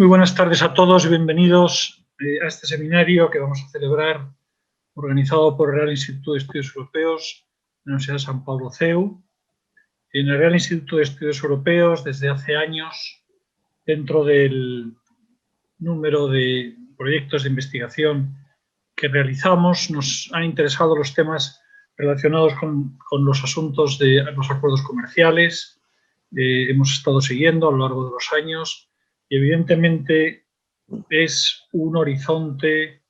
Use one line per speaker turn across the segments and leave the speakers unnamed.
Muy buenas tardes a todos y bienvenidos a este seminario que vamos a celebrar, organizado por el Real Instituto de Estudios Europeos de la Universidad de San Pablo CEU. En el Real Instituto de Estudios Europeos, desde hace años, dentro del número de proyectos de investigación que realizamos, nos han interesado los temas relacionados con los asuntos de los acuerdos comerciales. Hemos estado siguiendo a lo largo de los años y evidentemente es un horizonte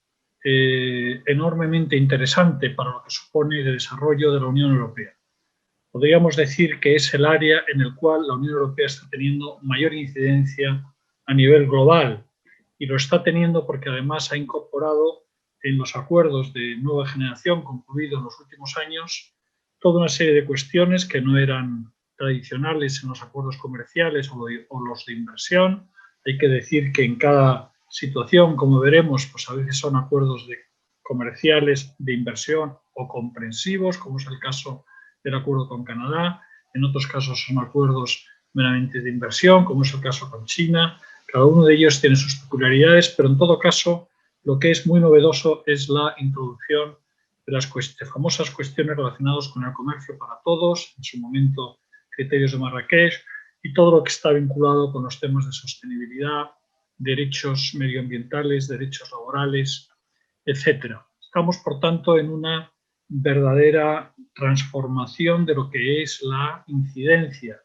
enormemente interesante para lo que supone el desarrollo de la Unión Europea. Podríamos decir que es el área en el cual la Unión Europea está teniendo mayor incidencia a nivel global y lo está teniendo porque además ha incorporado en los acuerdos de nueva generación concluidos en los últimos años toda una serie de cuestiones que no eran tradicionales en los acuerdos comerciales o los de inversión. Hay que decir que en cada situación, como veremos, pues a veces son acuerdos comerciales de inversión o comprensivos, como es el caso del acuerdo con Canadá. En otros casos son acuerdos meramente de inversión, como es el caso con China. Cada uno de ellos tiene sus peculiaridades, pero en todo caso lo que es muy novedoso es la introducción de las famosas cuestiones relacionadas con el comercio para todos, en su momento criterios de Marrakech, y todo lo que está vinculado con los temas de sostenibilidad, derechos medioambientales, derechos laborales, etc. Estamos, por tanto, en una verdadera transformación de lo que es la incidencia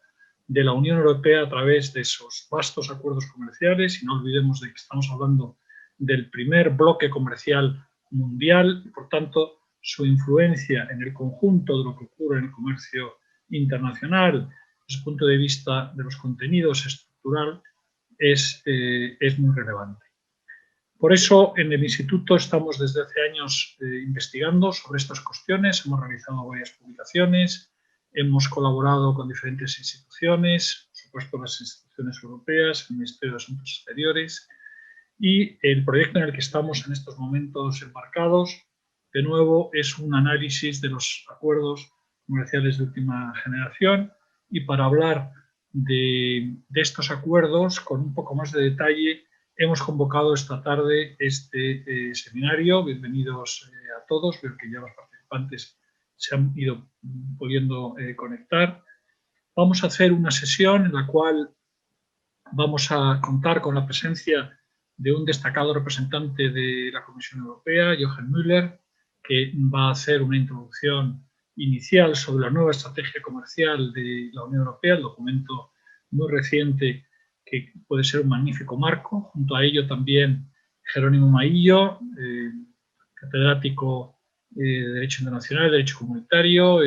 de la Unión Europea a través de esos vastos acuerdos comerciales, y no olvidemos de que estamos hablando del primer bloque comercial mundial, y por tanto su influencia en el conjunto de lo que ocurre en el comercio internacional desde el punto de vista de los contenidos estructural es muy relevante. Por eso en el Instituto estamos desde hace años investigando sobre estas cuestiones, hemos realizado varias publicaciones, hemos colaborado con diferentes instituciones, por supuesto las instituciones europeas, el Ministerio de Asuntos Exteriores, y el proyecto en el que estamos en estos momentos embarcados, de nuevo, es un análisis de los acuerdos comerciales de última generación, y para hablar de estos acuerdos con un poco más de detalle hemos convocado esta tarde este seminario. Bienvenidos a todos, veo que ya los participantes se han ido pudiendo conectar. Vamos a hacer una sesión en la cual vamos a contar con la presencia de un destacado representante de la Comisión Europea, Jochen Müller, que va a hacer una introducción inicial sobre la nueva estrategia comercial de la Unión Europea, el documento muy reciente que puede ser un magnífico marco. Junto a ello también Jerónimo Maillo, catedrático de Derecho Internacional, Derecho Comunitario,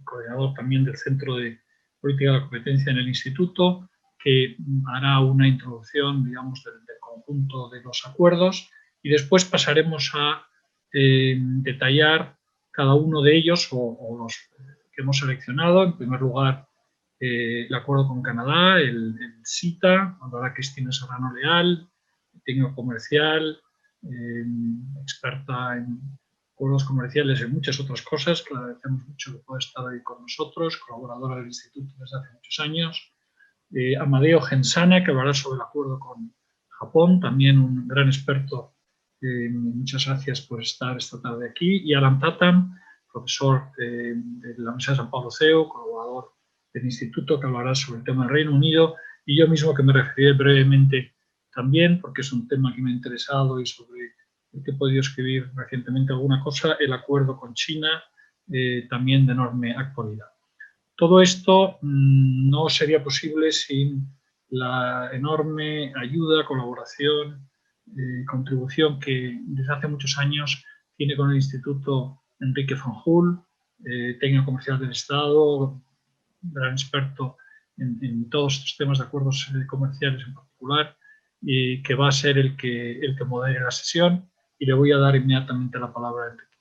coordinador también del Centro de Política de la Competencia en el Instituto, que hará una introducción, digamos, del conjunto de los acuerdos, y después pasaremos a detallar cada uno de ellos o los que hemos seleccionado. En primer lugar, el acuerdo con Canadá, el CITA, hablará Cristina Serrano Leal, técnico comercial, experta en acuerdos comerciales y muchas otras cosas, que le agradecemos mucho que pueda estar ahí con nosotros, colaboradora del Instituto desde hace muchos años. Amadeo Gensana, que hablará sobre el acuerdo con Japón, también un gran experto. Muchas gracias por estar esta tarde aquí. Y Alan Tatam, profesor de la Universidad de San Pablo CEU, colaborador del Instituto, que hablará sobre el tema del Reino Unido, y yo mismo, que me referiré brevemente también, porque es un tema que me ha interesado y sobre el que he podido escribir recientemente alguna cosa, el acuerdo con China, también de enorme actualidad. Todo esto no sería posible sin la enorme ayuda, colaboración, contribución que desde hace muchos años tiene con el Instituto Enrique Fanjul, técnico comercial del Estado, gran experto en todos estos temas de acuerdos comerciales en particular, y que va a ser el que modere la sesión, y le voy a dar inmediatamente la palabra a Enrique.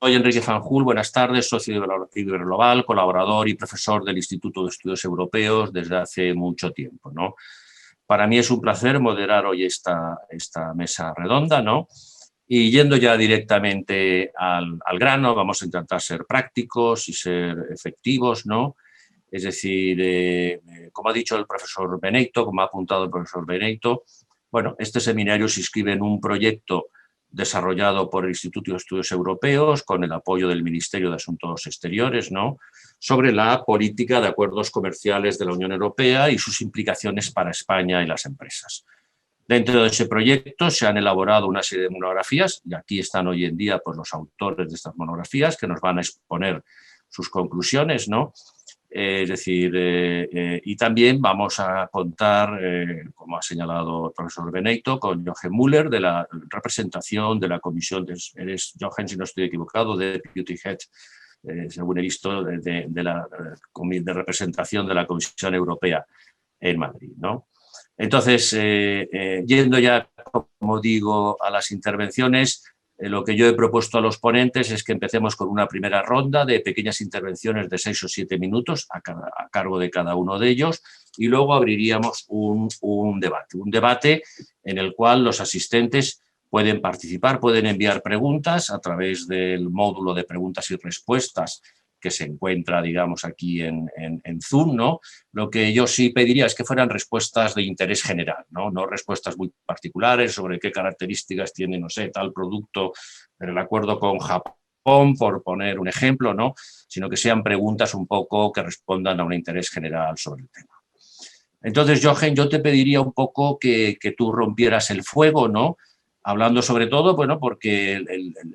Soy Enrique Fanjul, buenas tardes, socio de Iberglobal, colaborador y profesor del Instituto de Estudios Europeos desde hace mucho tiempo, ¿no? Para mí es un placer moderar hoy esta mesa redonda, ¿no? Y yendo ya directamente al grano, vamos a intentar ser prácticos y ser efectivos, ¿no? Es decir, como ha dicho el profesor Beneito, como ha apuntado el profesor Beneito, bueno, este seminario se inscribe en un proyecto desarrollado por el Instituto de Estudios Europeos con el apoyo del Ministerio de Asuntos Exteriores, ¿no?, sobre la política de acuerdos comerciales de la Unión Europea y sus implicaciones para España y las empresas. Dentro de ese proyecto se han elaborado una serie de monografías y aquí están hoy en día pues, los autores de estas monografías que nos van a exponer sus conclusiones, ¿no? Es decir, y también vamos a contar, como ha señalado el profesor Beneito, con Jochen Müller, de la representación de la Comisión, eres Jochen, si no estoy equivocado, de Deputy Head, según he visto, de representación de la Comisión Europea en Madrid, ¿no? Entonces, yendo ya, como digo, a las intervenciones, lo que yo he propuesto a los ponentes es que empecemos con una primera ronda de pequeñas intervenciones de 6 o 7 minutos a cargo de cada uno de ellos y luego abriríamos un debate en el cual los asistentes pueden participar, pueden enviar preguntas a través del módulo de preguntas y respuestas que se encuentra, digamos, aquí en Zoom, ¿no? Lo que yo sí pediría es que fueran respuestas de interés general, ¿no? No respuestas muy particulares sobre qué características tiene, no sé, tal producto en el acuerdo con Japón, por poner un ejemplo, ¿no? Sino que sean preguntas un poco que respondan a un interés general sobre el tema. Entonces, Jochen, yo te pediría un poco que tú rompieras el fuego, ¿no? Hablando sobre todo, bueno, porque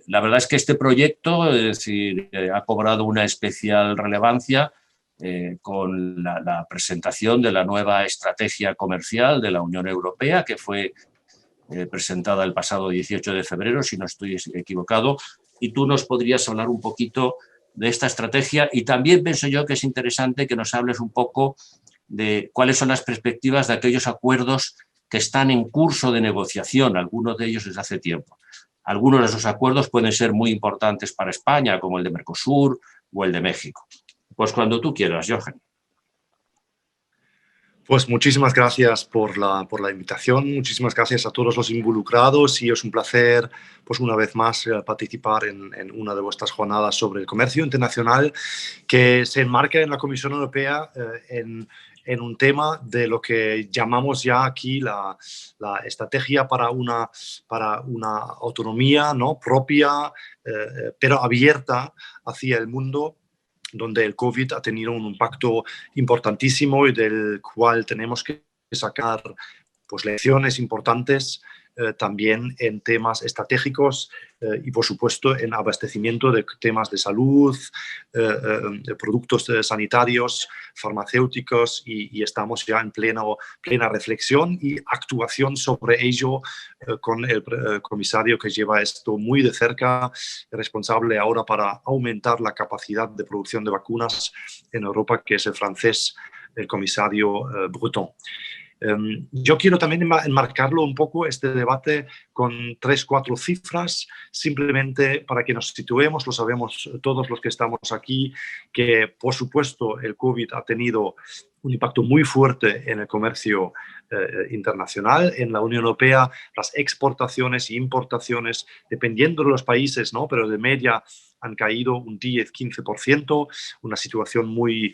la verdad es que este proyecto es decir, ha cobrado una especial relevancia con la presentación de la nueva estrategia comercial de la Unión Europea, que fue presentada el pasado 18 de febrero, si no estoy equivocado, y tú nos podrías hablar un poquito de esta estrategia y también pienso yo que es interesante que nos hables un poco de cuáles son las perspectivas de aquellos acuerdos que están en curso de negociación, algunos de ellos desde hace tiempo. Algunos de esos acuerdos pueden ser muy importantes para España, como el de Mercosur o el de México. Pues cuando tú quieras, Jochen.
Pues muchísimas gracias por la invitación, muchísimas gracias a todos los involucrados y es un placer, pues una vez más, participar en una de vuestras jornadas sobre el comercio internacional que se enmarca en la Comisión Europea en un tema de lo que llamamos ya aquí la estrategia para una autonomía, ¿no?, propia, pero abierta hacia el mundo, donde el COVID ha tenido un impacto importantísimo y del cual tenemos que sacar pues, lecciones importantes también en temas estratégicos y, por supuesto, en abastecimiento de temas de salud, de productos sanitarios, farmacéuticos y estamos ya en plena reflexión y actuación sobre ello con el comisario que lleva esto muy de cerca, responsable ahora para aumentar la capacidad de producción de vacunas en Europa, que es el francés, el comisario Breton. Yo quiero también enmarcarlo un poco, este debate, con 3 o 4 cifras, simplemente para que nos situemos, lo sabemos todos los que estamos aquí, que por supuesto el COVID ha tenido un impacto muy fuerte en el comercio internacional. En la Unión Europea las exportaciones e importaciones, dependiendo de los países, ¿no?, pero de media han caído un 10-15%, una situación muy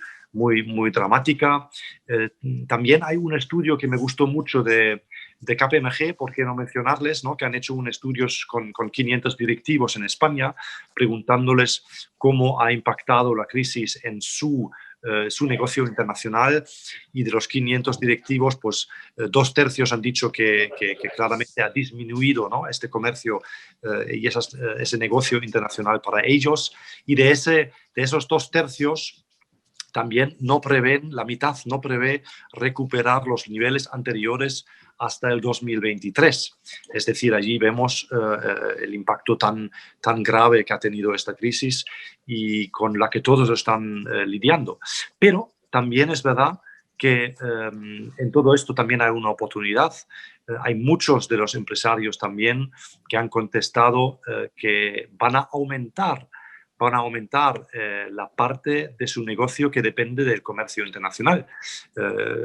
dramática. También hay un estudio que me gustó mucho de KPMG, por qué no mencionarles, ¿no?, que han hecho un estudio con 500 directivos en España, preguntándoles cómo ha impactado la crisis en su negocio internacional, y de los 500 directivos, pues 2/3 han dicho que claramente ha disminuido, ¿no?, este comercio y ese negocio internacional para ellos, y de esos 2/3 también la mitad no prevé recuperar los niveles anteriores hasta el 2023. Es decir, allí vemos el impacto tan grave que ha tenido esta crisis y con la que todos están lidiando. Pero también es verdad que en todo esto también hay una oportunidad. Hay muchos de los empresarios también que han contestado que van a aumentar la parte de su negocio que depende del comercio internacional.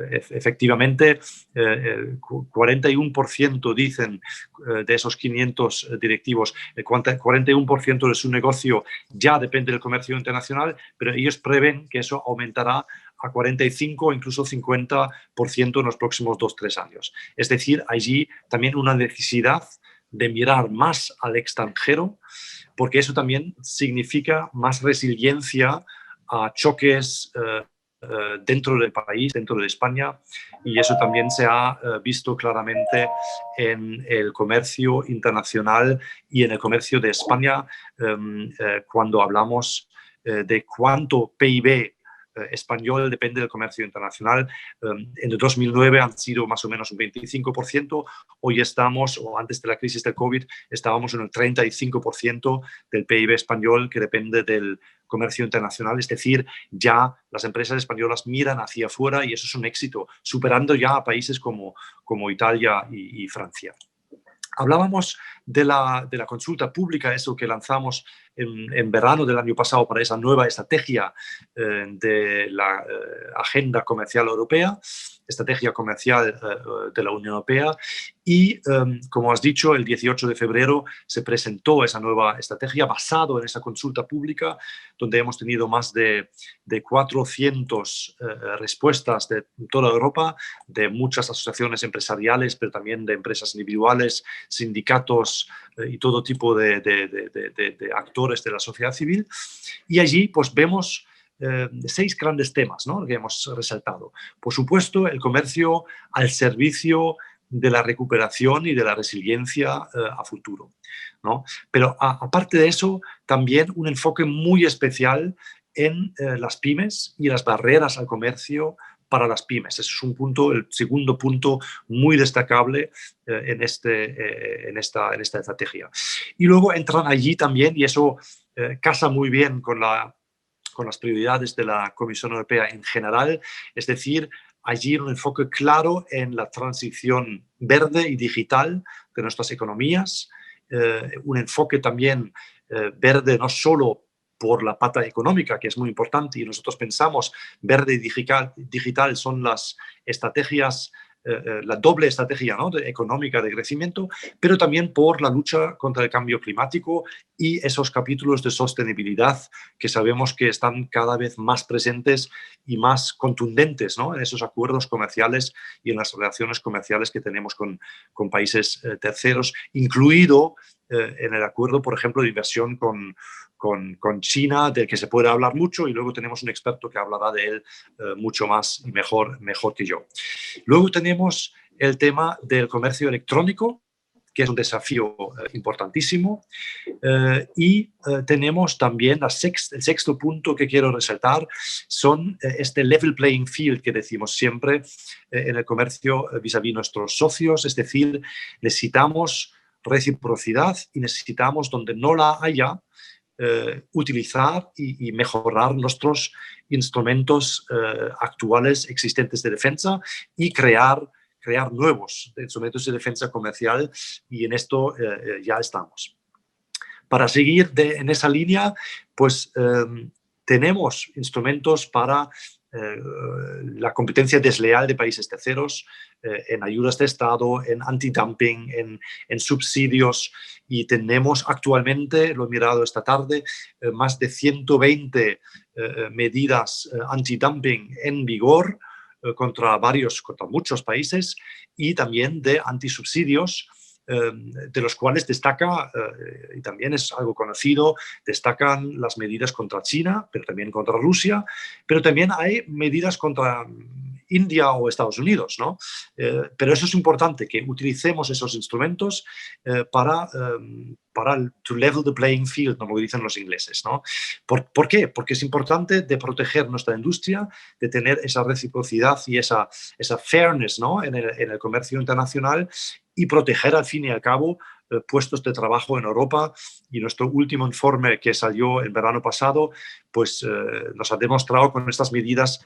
Efectivamente, 41% dicen de esos 500 directivos, 41% de su negocio ya depende del comercio internacional, pero ellos prevén que eso aumentará a 45, incluso 50% en los próximos 2-3 años. Es decir, allí también una necesidad de mirar más al extranjero, porque eso también significa más resiliencia a choques dentro del país, dentro de España, y eso también se ha visto claramente en el comercio internacional y en el comercio de España cuando hablamos de cuánto PIB español depende del comercio internacional. En el 2009 han sido más o menos un 25%, hoy estamos, o antes de la crisis del COVID, estábamos en el 35% del PIB español que depende del comercio internacional, es decir, ya las empresas españolas miran hacia afuera y eso es un éxito, superando ya a países como Italia y Francia. Hablábamos de la consulta pública, eso que lanzamos en verano del año pasado para esa nueva estrategia de la Agenda Comercial Europea, estrategia comercial de la Unión Europea, y como has dicho, el 18 de febrero se presentó esa nueva estrategia basado en esa consulta pública, donde hemos tenido más de 400 respuestas de toda Europa, de muchas asociaciones empresariales, pero también de empresas individuales, sindicatos y todo tipo de actores de la sociedad civil. Y allí pues vemos 6 grandes temas, ¿no?, que hemos resaltado. Por supuesto, el comercio al servicio de la recuperación y de la resiliencia a futuro, ¿no? Pero aparte de eso, también un enfoque muy especial en las pymes y las barreras al comercio para las pymes. Ese es un punto, el segundo punto muy destacable en esta estrategia. Y luego entran allí también, y eso casa muy bien con las prioridades de la Comisión Europea en general, es decir, allí un enfoque claro en la transición verde y digital de nuestras economías, un enfoque también verde no solo por la pata económica, que es muy importante, y nosotros pensamos verde y digital son las estrategias, la doble estrategia, ¿no?, económica de crecimiento, pero también por la lucha contra el cambio climático y esos capítulos de sostenibilidad que sabemos que están cada vez más presentes y más contundentes, ¿no?, en esos acuerdos comerciales y en las relaciones comerciales que tenemos con países terceros, incluido en el acuerdo, por ejemplo, de inversión con China, del que se puede hablar mucho, y luego tenemos un experto que hablará de él mucho más y mejor que yo. Luego tenemos el tema del comercio electrónico, que es un desafío importantísimo, y tenemos también el sexto punto que quiero resaltar, son este level playing field que decimos siempre en el comercio vis-a-vis nuestros socios, es decir, necesitamos reciprocidad y necesitamos, donde no la haya, utilizar y mejorar nuestros instrumentos actuales existentes de defensa y crear nuevos instrumentos de defensa comercial, y en esto ya estamos. Para seguir en esa línea, pues tenemos instrumentos para la competencia desleal de países terceros, en ayudas de Estado, en antidumping, en subsidios, y tenemos actualmente, lo he mirado esta tarde, más de 120 medidas antidumping en vigor contra muchos países, y también de antisubsidios, de los cuales destaca, y también es algo conocido, destacan las medidas contra China, pero también contra Rusia, pero también hay medidas contra India o Estados Unidos, ¿no? Pero eso es importante, que utilicemos esos instrumentos para to level the playing field, como dicen los ingleses, ¿no? ¿Por qué? Porque es importante de proteger nuestra industria, de tener esa reciprocidad y esa fairness, ¿no?, en el comercio internacional, y proteger al fin y al cabo puestos de trabajo en Europa. Y nuestro último informe, que salió el verano pasado, pues nos ha demostrado con estas medidas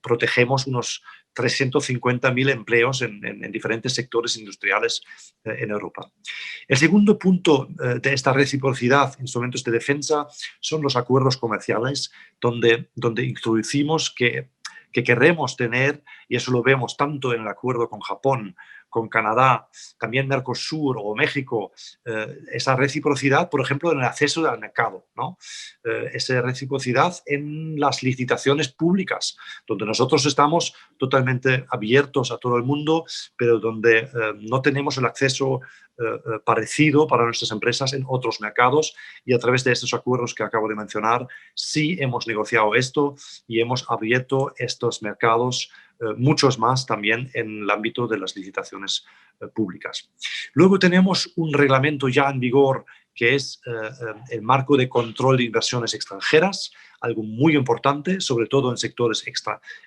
protegemos unos 350.000 empleos en diferentes sectores industriales en Europa. El segundo punto de esta reciprocidad, instrumentos de defensa, son los acuerdos comerciales, donde introducimos que queremos tener, y eso lo vemos tanto en el acuerdo con Japón con Canadá, también Mercosur o México, esa reciprocidad, por ejemplo, en el acceso al mercado, ¿no? Esa reciprocidad en las licitaciones públicas, donde nosotros estamos totalmente abiertos a todo el mundo, pero donde no tenemos el acceso parecido para nuestras empresas en otros mercados, y a través de estos acuerdos que acabo de mencionar sí hemos negociado esto y hemos abierto estos mercados, muchos más también en el ámbito de las licitaciones públicas. Luego tenemos un reglamento ya en vigor que es el marco de control de inversiones extranjeras, algo muy importante, sobre todo en sectores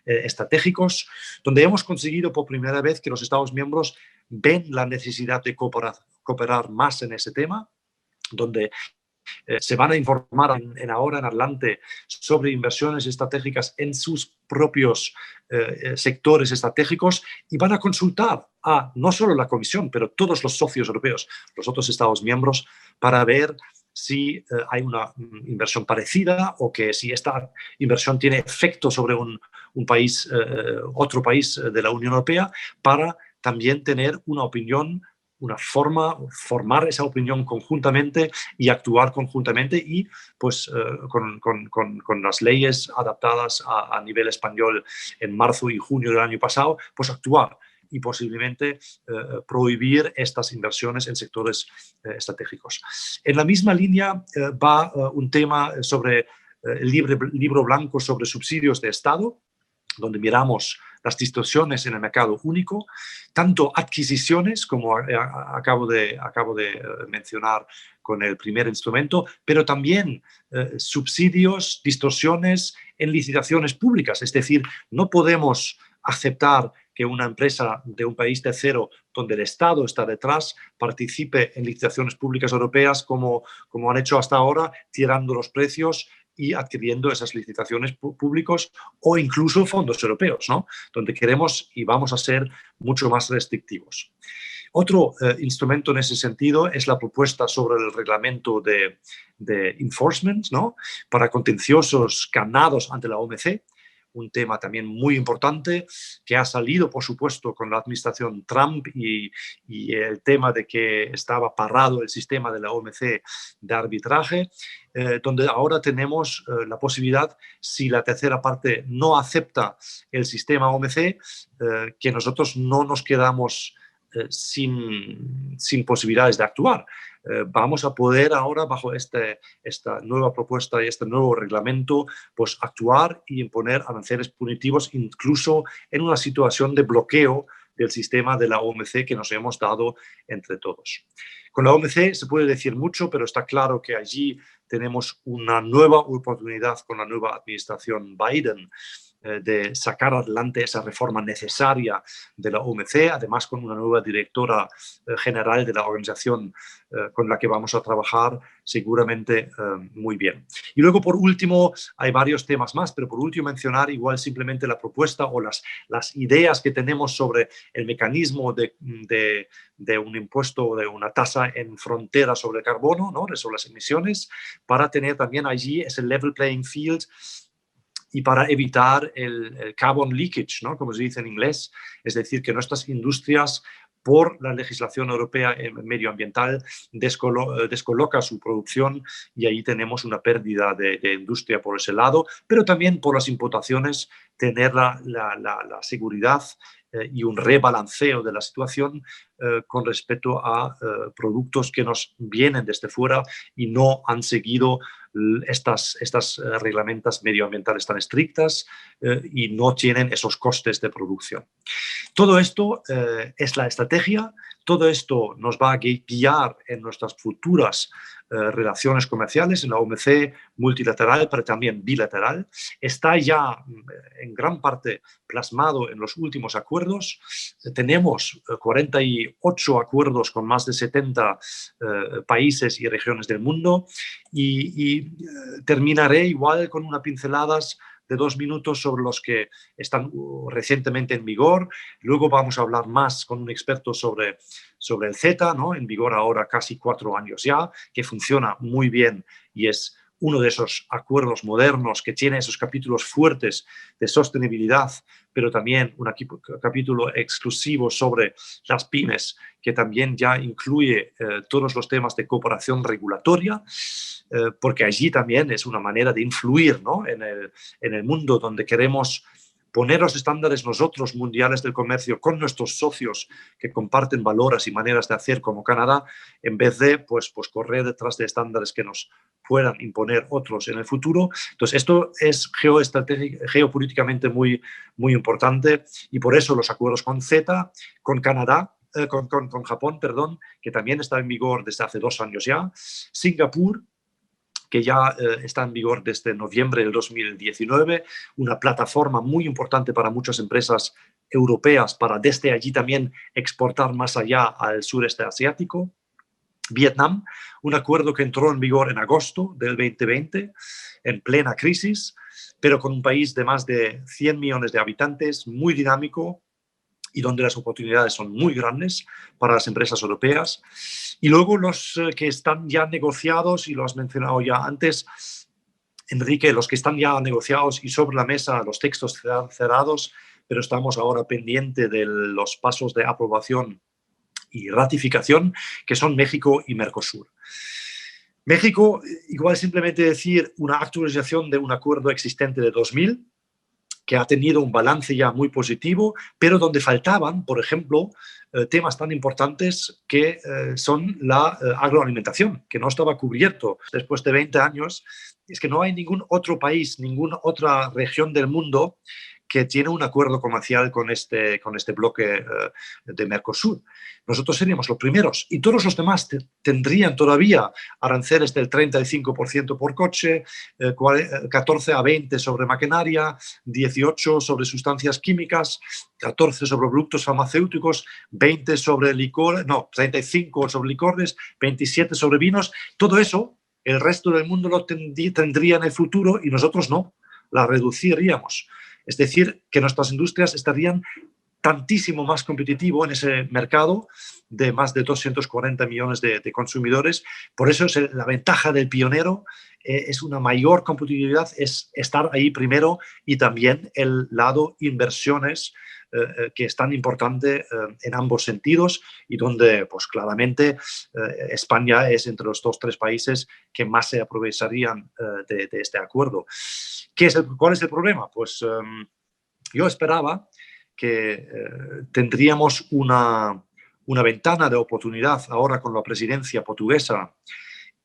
estratégicos, donde hemos conseguido por primera vez que los Estados miembros ven la necesidad de cooperar más en ese tema, donde se van a informar ahora en adelante sobre inversiones estratégicas en sus propios sectores estratégicos, y van a consultar a no solo la Comisión, pero todos los socios europeos, los otros Estados miembros, para ver si hay una inversión parecida o que si esta inversión tiene efecto sobre un país, otro país de la Unión Europea, para también tener una opinión, una forma, formar esa opinión conjuntamente y actuar conjuntamente, y pues con las leyes adaptadas a nivel español en marzo y junio del año pasado, pues actuar y posiblemente prohibir estas inversiones en sectores estratégicos. En la misma línea va un tema sobre el libro blanco sobre subsidios de Estado, donde miramos las distorsiones en el mercado único, tanto adquisiciones, como acabo de mencionar con el primer instrumento, pero también subsidios, distorsiones en licitaciones públicas. Es decir, no podemos aceptar que una empresa de un país tercero donde el Estado está detrás participe en licitaciones públicas europeas como han hecho hasta ahora, tirando los precios y adquiriendo esas licitaciones públicos, o incluso fondos europeos, ¿no? Donde queremos y vamos a ser mucho más restrictivos. Otro instrumento en ese sentido es la propuesta sobre el reglamento de enforcement, ¿no? Para contenciosos ganados ante la OMC, un tema también muy importante que ha salido, por supuesto, con la administración Trump y el tema de que estaba parado el sistema de la OMC de arbitraje, donde ahora tenemos la posibilidad, si la tercera parte no acepta el sistema OMC, que nosotros no nos quedamos sin posibilidades de actuar. Vamos a poder ahora, bajo esta nueva propuesta y este nuevo reglamento, pues actuar y imponer aranceles punitivos incluso en una situación de bloqueo del sistema de la OMC que nos hemos dado entre todos. Con la OMC se puede decir mucho, pero está claro que allí tenemos una nueva oportunidad con la nueva administración Biden de sacar adelante esa reforma necesaria de la OMC, además con una nueva directora general de la organización con la que vamos a trabajar seguramente muy bien. Y luego, por último, hay varios temas más, pero por último mencionar igual simplemente la propuesta o las ideas que tenemos sobre el mecanismo de un impuesto, de una tasa en frontera sobre el carbono, ¿no? Sobre las emisiones, para tener también allí ese level playing field y para evitar el carbon leakage, ¿no? Como se dice en inglés, es decir, que nuestras industrias, por la legislación europea medioambiental, descoloca su producción, y ahí tenemos una pérdida de industria por ese lado, pero también por las importaciones, tener la seguridad y un rebalanceo de la situación con respecto a productos que nos vienen desde fuera y no han seguido estas reglamentas medioambientales tan estrictas y no tienen esos costes de producción. Todo esto es la estrategia, todo esto nos va a guiar en nuestras futuras relaciones comerciales, en la OMC multilateral, pero también bilateral. Está ya en gran parte plasmado en los últimos acuerdos. Tenemos 48 acuerdos con más de 70 países y regiones del mundo, y terminaré igual con unas pinceladas de 2 minutos sobre los que están recientemente en vigor. Luego vamos a hablar más con un experto sobre el CETA, ¿no? En vigor ahora casi 4 años ya, que funciona muy bien y es uno de esos acuerdos modernos que tiene esos capítulos fuertes de sostenibilidad, pero también un capítulo exclusivo sobre las pymes, que también ya incluye todos los temas de cooperación regulatoria, porque allí también es una manera de influir, ¿no?, en el mundo donde queremos poner los estándares nosotros mundiales del comercio con nuestros socios que comparten valores y maneras de hacer como Canadá, en vez de pues correr detrás de estándares que nos puedan imponer otros en el futuro. Entonces, esto es geopolíticamente muy, muy importante, y por eso los acuerdos con CETA, con Canadá, con Japón, perdón, que también está en vigor desde hace 2 años ya, Singapur, que ya está en vigor desde noviembre del 2019, una plataforma muy importante para muchas empresas europeas para desde allí también exportar más allá al sureste asiático. Vietnam, un acuerdo que entró en vigor en agosto del 2020, en plena crisis, pero con un país de más de 100 millones de habitantes, muy dinámico, y donde las oportunidades son muy grandes para las empresas europeas. Y luego los que están ya negociados, y lo has mencionado ya antes, Enrique, los que están ya negociados y sobre la mesa, los textos cerrados, pero estamos ahora pendientes de los pasos de aprobación y ratificación, que son México y Mercosur. México, igual simplemente decir una actualización de un acuerdo existente de 2000, que ha tenido un balance ya muy positivo, pero donde faltaban, por ejemplo, temas tan importantes que son la agroalimentación, que no estaba cubierto después de 20 años. Es que no hay ningún otro país, ninguna otra región del mundo que tiene un acuerdo comercial con este bloque de Mercosur. Nosotros seríamos los primeros, y todos los demás tendrían todavía aranceles del 35% por coche, 14 a 20 sobre maquinaria, 18 sobre sustancias químicas, 14 sobre productos farmacéuticos, 20 sobre licor, no, 35 sobre licores, 27 sobre vinos. Todo eso el resto del mundo lo tendría en el futuro, y nosotros no, la reduciríamos. Es decir, que nuestras industrias estarían tantísimo más competitivo en ese mercado de más de 240 millones de consumidores. Por eso es la ventaja del pionero, es una mayor competitividad, es estar ahí primero, y también el lado inversiones, que es tan importante en ambos sentidos, y donde pues claramente España es entre los 2-3 países que más se aprovecharían de este acuerdo. ¿Cuál es el problema? Pues yo esperaba que tendríamos una ventana de oportunidad ahora con la presidencia portuguesa,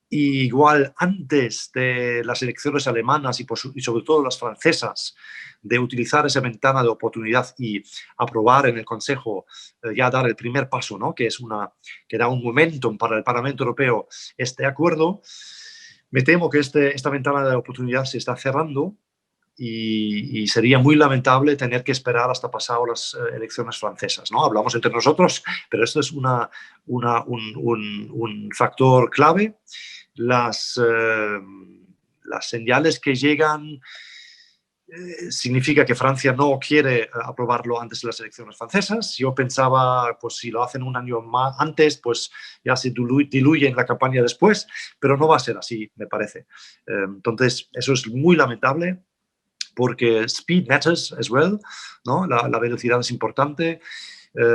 y igual antes de las elecciones alemanas y sobre todo las francesas, de utilizar esa ventana de oportunidad y aprobar en el Consejo, ya dar el primer paso, ¿no?, que da un momentum para el Parlamento Europeo este acuerdo. Me temo que esta ventana de oportunidad se está cerrando, y sería muy lamentable tener que esperar hasta pasado las elecciones francesas, ¿no? Hablamos entre nosotros, pero esto es un factor clave. Las señales que llegan significa que Francia no quiere aprobarlo antes de las elecciones francesas. Yo pensaba, pues si lo hacen un año más antes, pues ya se diluye en la campaña después, pero no va a ser así, me parece. Entonces, eso es muy lamentable, porque speed matters as well, ¿no? La velocidad es importante.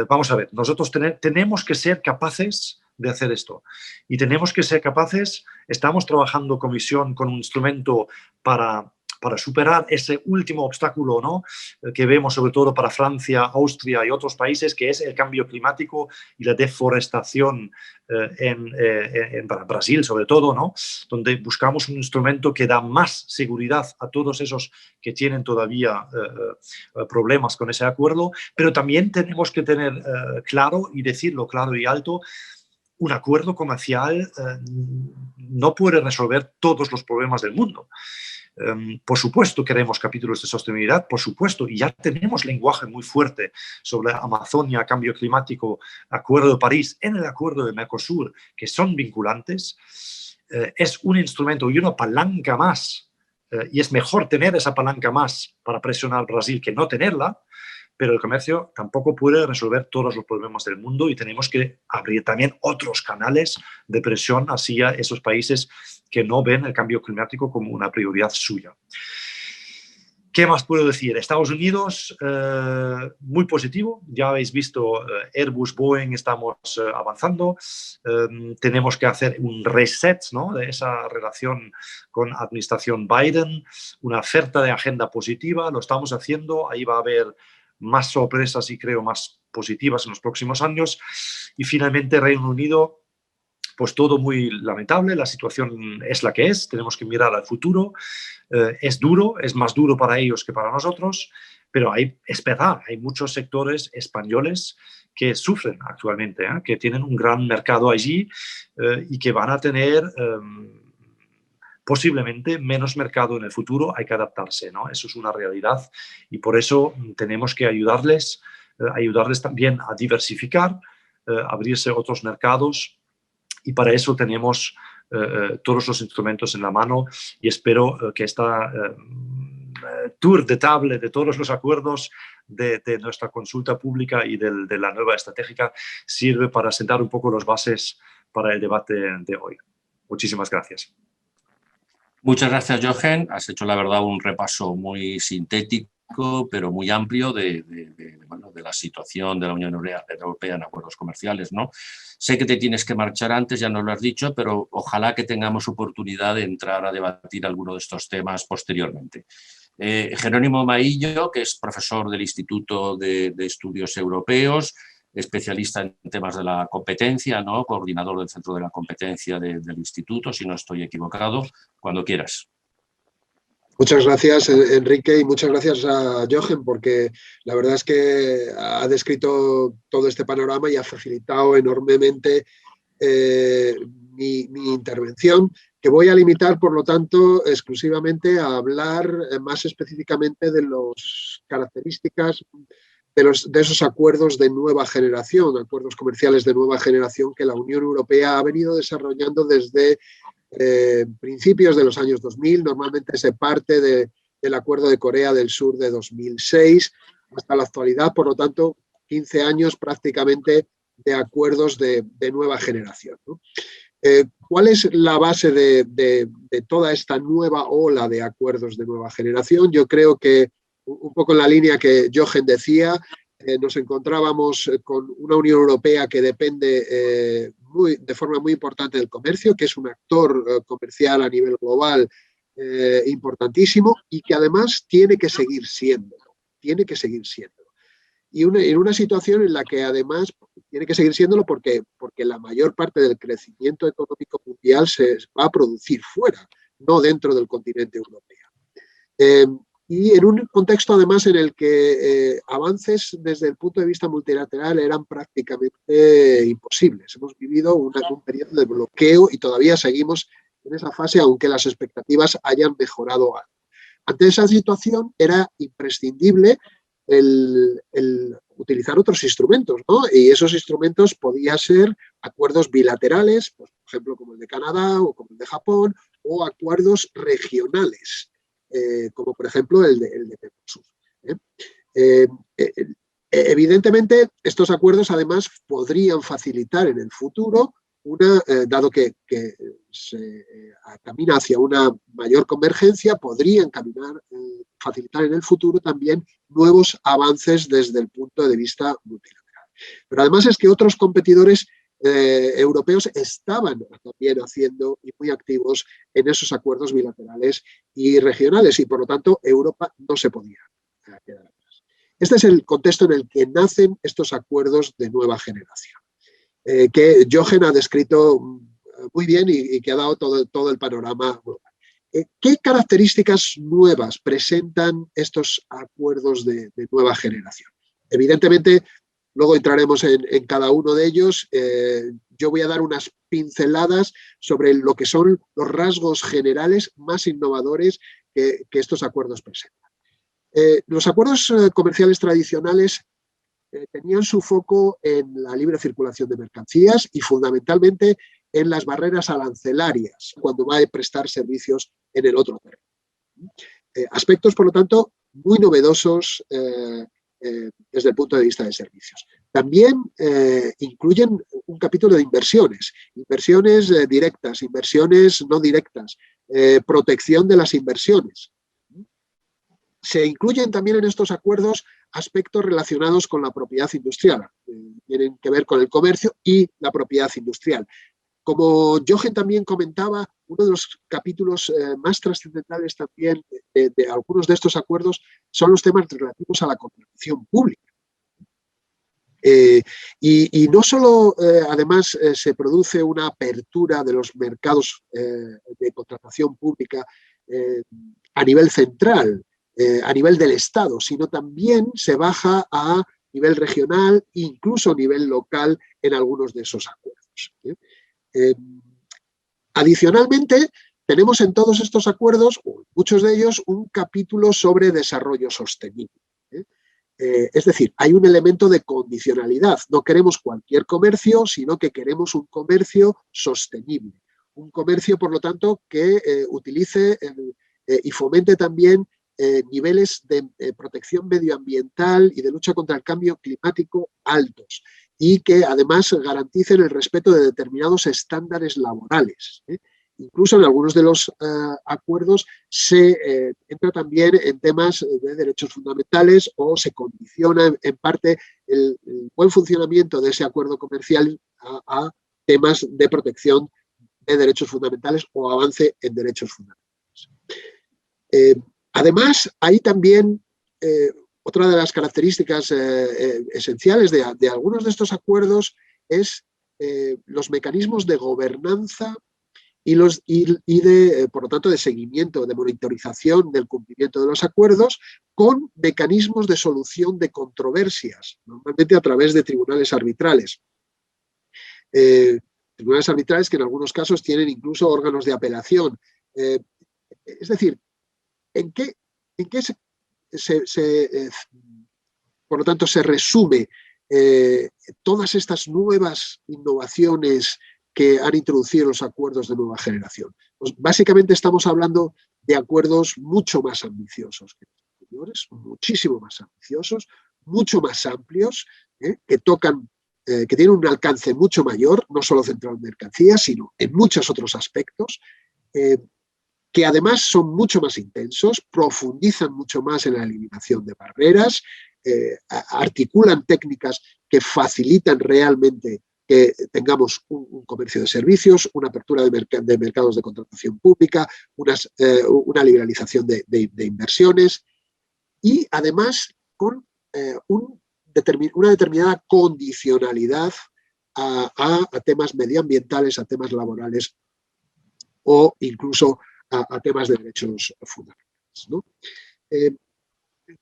Vamos a ver, nosotros tenemos que ser capaces de hacer esto, y tenemos que ser capaces. Estamos trabajando comisión con un instrumento para superar ese último obstáculo, ¿no?, que vemos sobre todo para Francia, Austria y otros países, que es el cambio climático y la deforestación en Brasil sobre todo, ¿no?, donde buscamos un instrumento que da más seguridad a todos esos que tienen todavía problemas con ese acuerdo. Pero también tenemos que tener claro, y decirlo claro y alto, un acuerdo comercial no puede resolver todos los problemas del mundo. Por supuesto queremos capítulos de sostenibilidad, por supuesto, y ya tenemos lenguaje muy fuerte sobre Amazonia, cambio climático, Acuerdo de París, en el Acuerdo de Mercosur, que son vinculantes. Es un instrumento y una palanca más, y es mejor tener esa palanca más para presionar a Brasil que no tenerla, pero el comercio tampoco puede resolver todos los problemas del mundo y tenemos que abrir también otros canales de presión hacia esos países que no ven el cambio climático como una prioridad suya. ¿Qué más puedo decir? Estados Unidos, muy positivo. Ya habéis visto, Airbus, Boeing, estamos avanzando. Tenemos que hacer un reset, ¿no?, de esa relación con la administración Biden, una oferta de agenda positiva. Lo estamos haciendo. Ahí va a haber más sorpresas y creo más positivas en los próximos años. Y finalmente Reino Unido, pues todo muy lamentable, la situación es la que es, tenemos que mirar al futuro, es duro, es más duro para ellos que para nosotros, pero es verdad, hay muchos sectores españoles que sufren actualmente, que tienen un gran mercado allí y que van a tener posiblemente menos mercado en el futuro, hay que adaptarse, ¿no? Eso es una realidad y por eso tenemos que ayudarles también a diversificar, abrirse a otros mercados. Y para eso tenemos todos los instrumentos en la mano y espero que esta tour de table de todos los acuerdos de nuestra consulta pública y de la nueva estratégica sirve para sentar un poco las bases para el debate de hoy. Muchísimas gracias.
Muchas gracias, Jochen. Has hecho, la verdad, un repaso muy sintético, pero muy amplio de la situación de la Unión Europea en acuerdos comerciales, ¿no? Sé que te tienes que marchar antes, ya nos lo has dicho, pero ojalá que tengamos oportunidad de entrar a debatir alguno de estos temas posteriormente. Jerónimo Maillo, que es profesor del Instituto de Estudios Europeos, especialista en temas de la competencia, ¿no?, coordinador del Centro de la Competencia del Instituto, si no estoy equivocado, cuando quieras.
Muchas gracias, Enrique, y muchas gracias a Jochen, porque la verdad es que ha descrito todo este panorama y ha facilitado enormemente mi intervención, que voy a limitar, por lo tanto, exclusivamente a hablar más específicamente de las características de esos acuerdos de nueva generación, acuerdos comerciales de nueva generación que la Unión Europea ha venido desarrollando desde principios de los años 2000, normalmente se parte del Acuerdo de Corea del Sur de 2006 hasta la actualidad, por lo tanto, 15 años prácticamente de acuerdos de nueva generación, ¿no? ¿Cuál es la base de toda esta nueva ola de acuerdos de nueva generación? Yo creo que, un poco en la línea que Jochen decía, nos encontrábamos con una Unión Europea que depende de forma muy importante del comercio, que es un actor comercial a nivel global importantísimo y que además tiene que seguir siéndolo. Y en una situación en la que además tiene que seguir siéndolo porque la mayor parte del crecimiento económico mundial se va a producir fuera, no dentro del continente europeo. Y en un contexto además en el que avances desde el punto de vista multilateral eran prácticamente imposibles. Hemos vivido un periodo de bloqueo y todavía seguimos en esa fase, aunque las expectativas hayan mejorado algo. Ante esa situación era imprescindible el utilizar otros instrumentos, ¿no? Y esos instrumentos podían ser acuerdos bilaterales, pues, por ejemplo, como el de Canadá o como el de Japón, o acuerdos regionales, como por ejemplo el de Mercosur. Evidentemente, estos acuerdos además podrían facilitar en el futuro, dado que se camina hacia una mayor convergencia, podrían facilitar en el futuro también nuevos avances desde el punto de vista multilateral. Pero además es que otros competidores europeos estaban también haciendo y muy activos en esos acuerdos bilaterales y regionales y por lo tanto Europa no se podía quedar atrás. Este es el contexto en el que nacen estos acuerdos de nueva generación, que Jochen ha descrito muy bien y que ha dado todo el panorama global. ¿Qué características nuevas presentan estos acuerdos de nueva generación? Evidentemente, luego entraremos en cada uno de ellos. Yo voy a dar unas pinceladas sobre lo que son los rasgos generales más innovadores que estos acuerdos presentan. Los acuerdos comerciales tradicionales tenían su foco en la libre circulación de mercancías y fundamentalmente en las barreras arancelarias cuando va a prestar servicios en el otro terreno. Aspectos, por lo tanto, muy novedosos desde el punto de vista de servicios. También incluyen un capítulo de inversiones directas, inversiones no directas, protección de las inversiones. Se incluyen también en estos acuerdos aspectos relacionados con la propiedad industrial, tienen que ver con el comercio y la propiedad industrial. Como Jochen también comentaba, uno de los capítulos más trascendentales también de algunos de estos acuerdos son los temas relativos a la contratación pública. Y no solo, además, se produce una apertura de los mercados de contratación pública a nivel central, a nivel del Estado, sino también se baja a nivel regional, incluso a nivel local en algunos de esos acuerdos. Adicionalmente, tenemos en todos estos acuerdos, o en muchos de ellos, un capítulo sobre desarrollo sostenible. Es decir, hay un elemento de condicionalidad. No queremos cualquier comercio, sino que queremos un comercio sostenible. Un comercio, por lo tanto, que utilice y fomente también niveles de protección medioambiental y de lucha contra el cambio climático altos y que además garanticen el respeto de determinados estándares laborales. Incluso en algunos de los acuerdos se entra también en temas de derechos fundamentales o se condiciona en parte el buen funcionamiento de ese acuerdo comercial a temas de protección de derechos fundamentales o avance en derechos fundamentales. Además, hay también otra de las características esenciales de algunos de estos acuerdos es los mecanismos de gobernanza y por lo tanto, de seguimiento, de monitorización del cumplimiento de los acuerdos con mecanismos de solución de controversias, normalmente a través de tribunales arbitrales. Tribunales arbitrales que en algunos casos tienen incluso órganos de apelación. Es decir, ¿en qué por lo tanto, se resume todas estas nuevas innovaciones que han introducido los acuerdos de nueva generación? Pues básicamente estamos hablando de acuerdos mucho más ambiciosos que los anteriores, muchísimo más ambiciosos, mucho más amplios, que tienen un alcance mucho mayor, no solo centrado en mercancías, sino en muchos otros aspectos, que además son mucho más intensos, profundizan mucho más en la eliminación de barreras, articulan técnicas que facilitan realmente que tengamos un comercio de servicios, una apertura de mercados de contratación pública, una liberalización de inversiones y además con una determinada condicionalidad a temas medioambientales, a temas laborales o incluso a temas de derechos fundamentales, ¿no?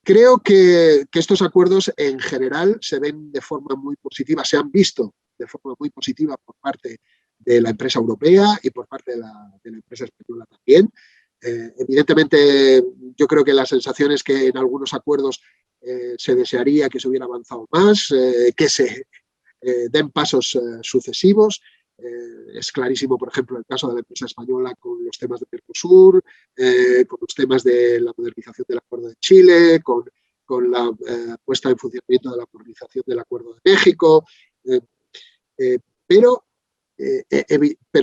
Creo que estos acuerdos en general se ven de forma muy positiva, se han visto de forma muy positiva por parte de la empresa europea y por parte de la empresa española también. Evidentemente, yo creo que la sensación es que en algunos acuerdos se desearía que se hubiera avanzado más, que se den pasos sucesivos. Es clarísimo, por ejemplo, el caso de la empresa española con los temas de Mercosur, con los temas de la modernización del Acuerdo de Chile, con la puesta en funcionamiento de la modernización del Acuerdo de México. Pero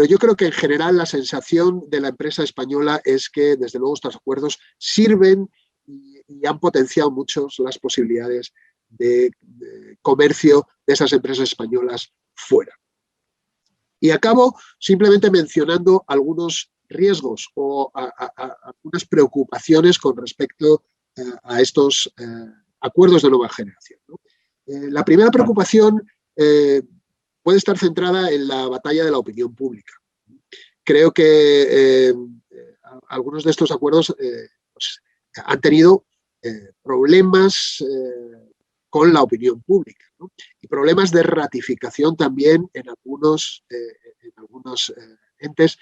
yo creo que en general la sensación de la empresa española es que, desde luego, estos acuerdos sirven y han potenciado mucho las posibilidades de comercio de esas empresas españolas fuera. Y acabo simplemente mencionando algunos riesgos o algunas preocupaciones con respecto a estos acuerdos de nueva generación, ¿no? La primera preocupación puede estar centrada en la batalla de la opinión pública. Creo que algunos de estos acuerdos pues, han tenido problemas con la opinión pública, ¿no? Y problemas de ratificación también en algunos entes,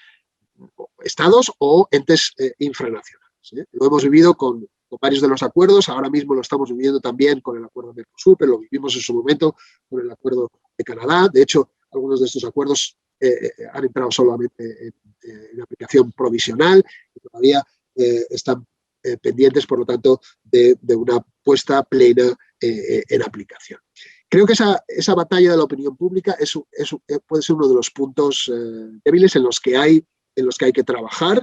estados o entes infranacionales. Lo hemos vivido con varios de los acuerdos, ahora mismo lo estamos viviendo también con el acuerdo de Mercosur, pero lo vivimos en su momento con el acuerdo de Canadá. De hecho, algunos de estos acuerdos han entrado solamente en aplicación provisional y todavía están pendientes, por lo tanto, de una puesta plena en aplicación. Creo que esa batalla de la opinión pública puede ser uno de los puntos débiles en los que hay que trabajar.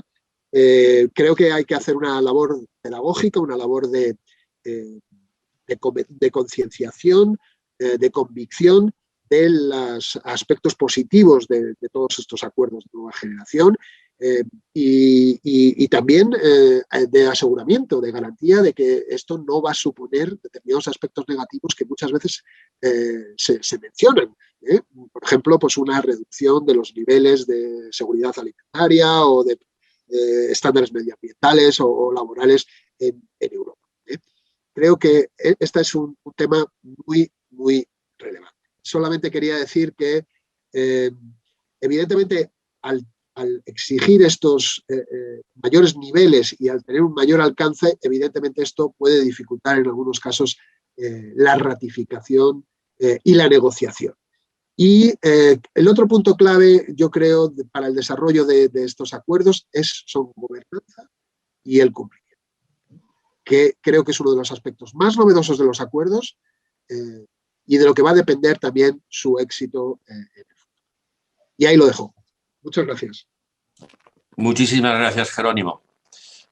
Creo que hay que hacer una labor pedagógica, una labor de concienciación, de convicción de los aspectos positivos de todos estos acuerdos de nueva generación y también de aseguramiento, de garantía de que esto no va a suponer determinados aspectos negativos que muchas veces se mencionan. Por ejemplo, pues una reducción de los niveles de seguridad alimentaria o de estándares medioambientales o laborales en Europa. Creo que este es un tema muy, muy relevante. Solamente quería decir que, evidentemente, al exigir estos mayores niveles y al tener un mayor alcance, evidentemente esto puede dificultar en algunos casos la ratificación y la negociación. Y el otro punto clave, yo creo, para el desarrollo de estos acuerdos son gobernanza y el cumplimiento, que creo que es uno de los aspectos más novedosos de los acuerdos y de lo que va a depender también su éxito en el futuro. Y ahí lo dejo. Muchas gracias.
Muchísimas gracias, Jerónimo.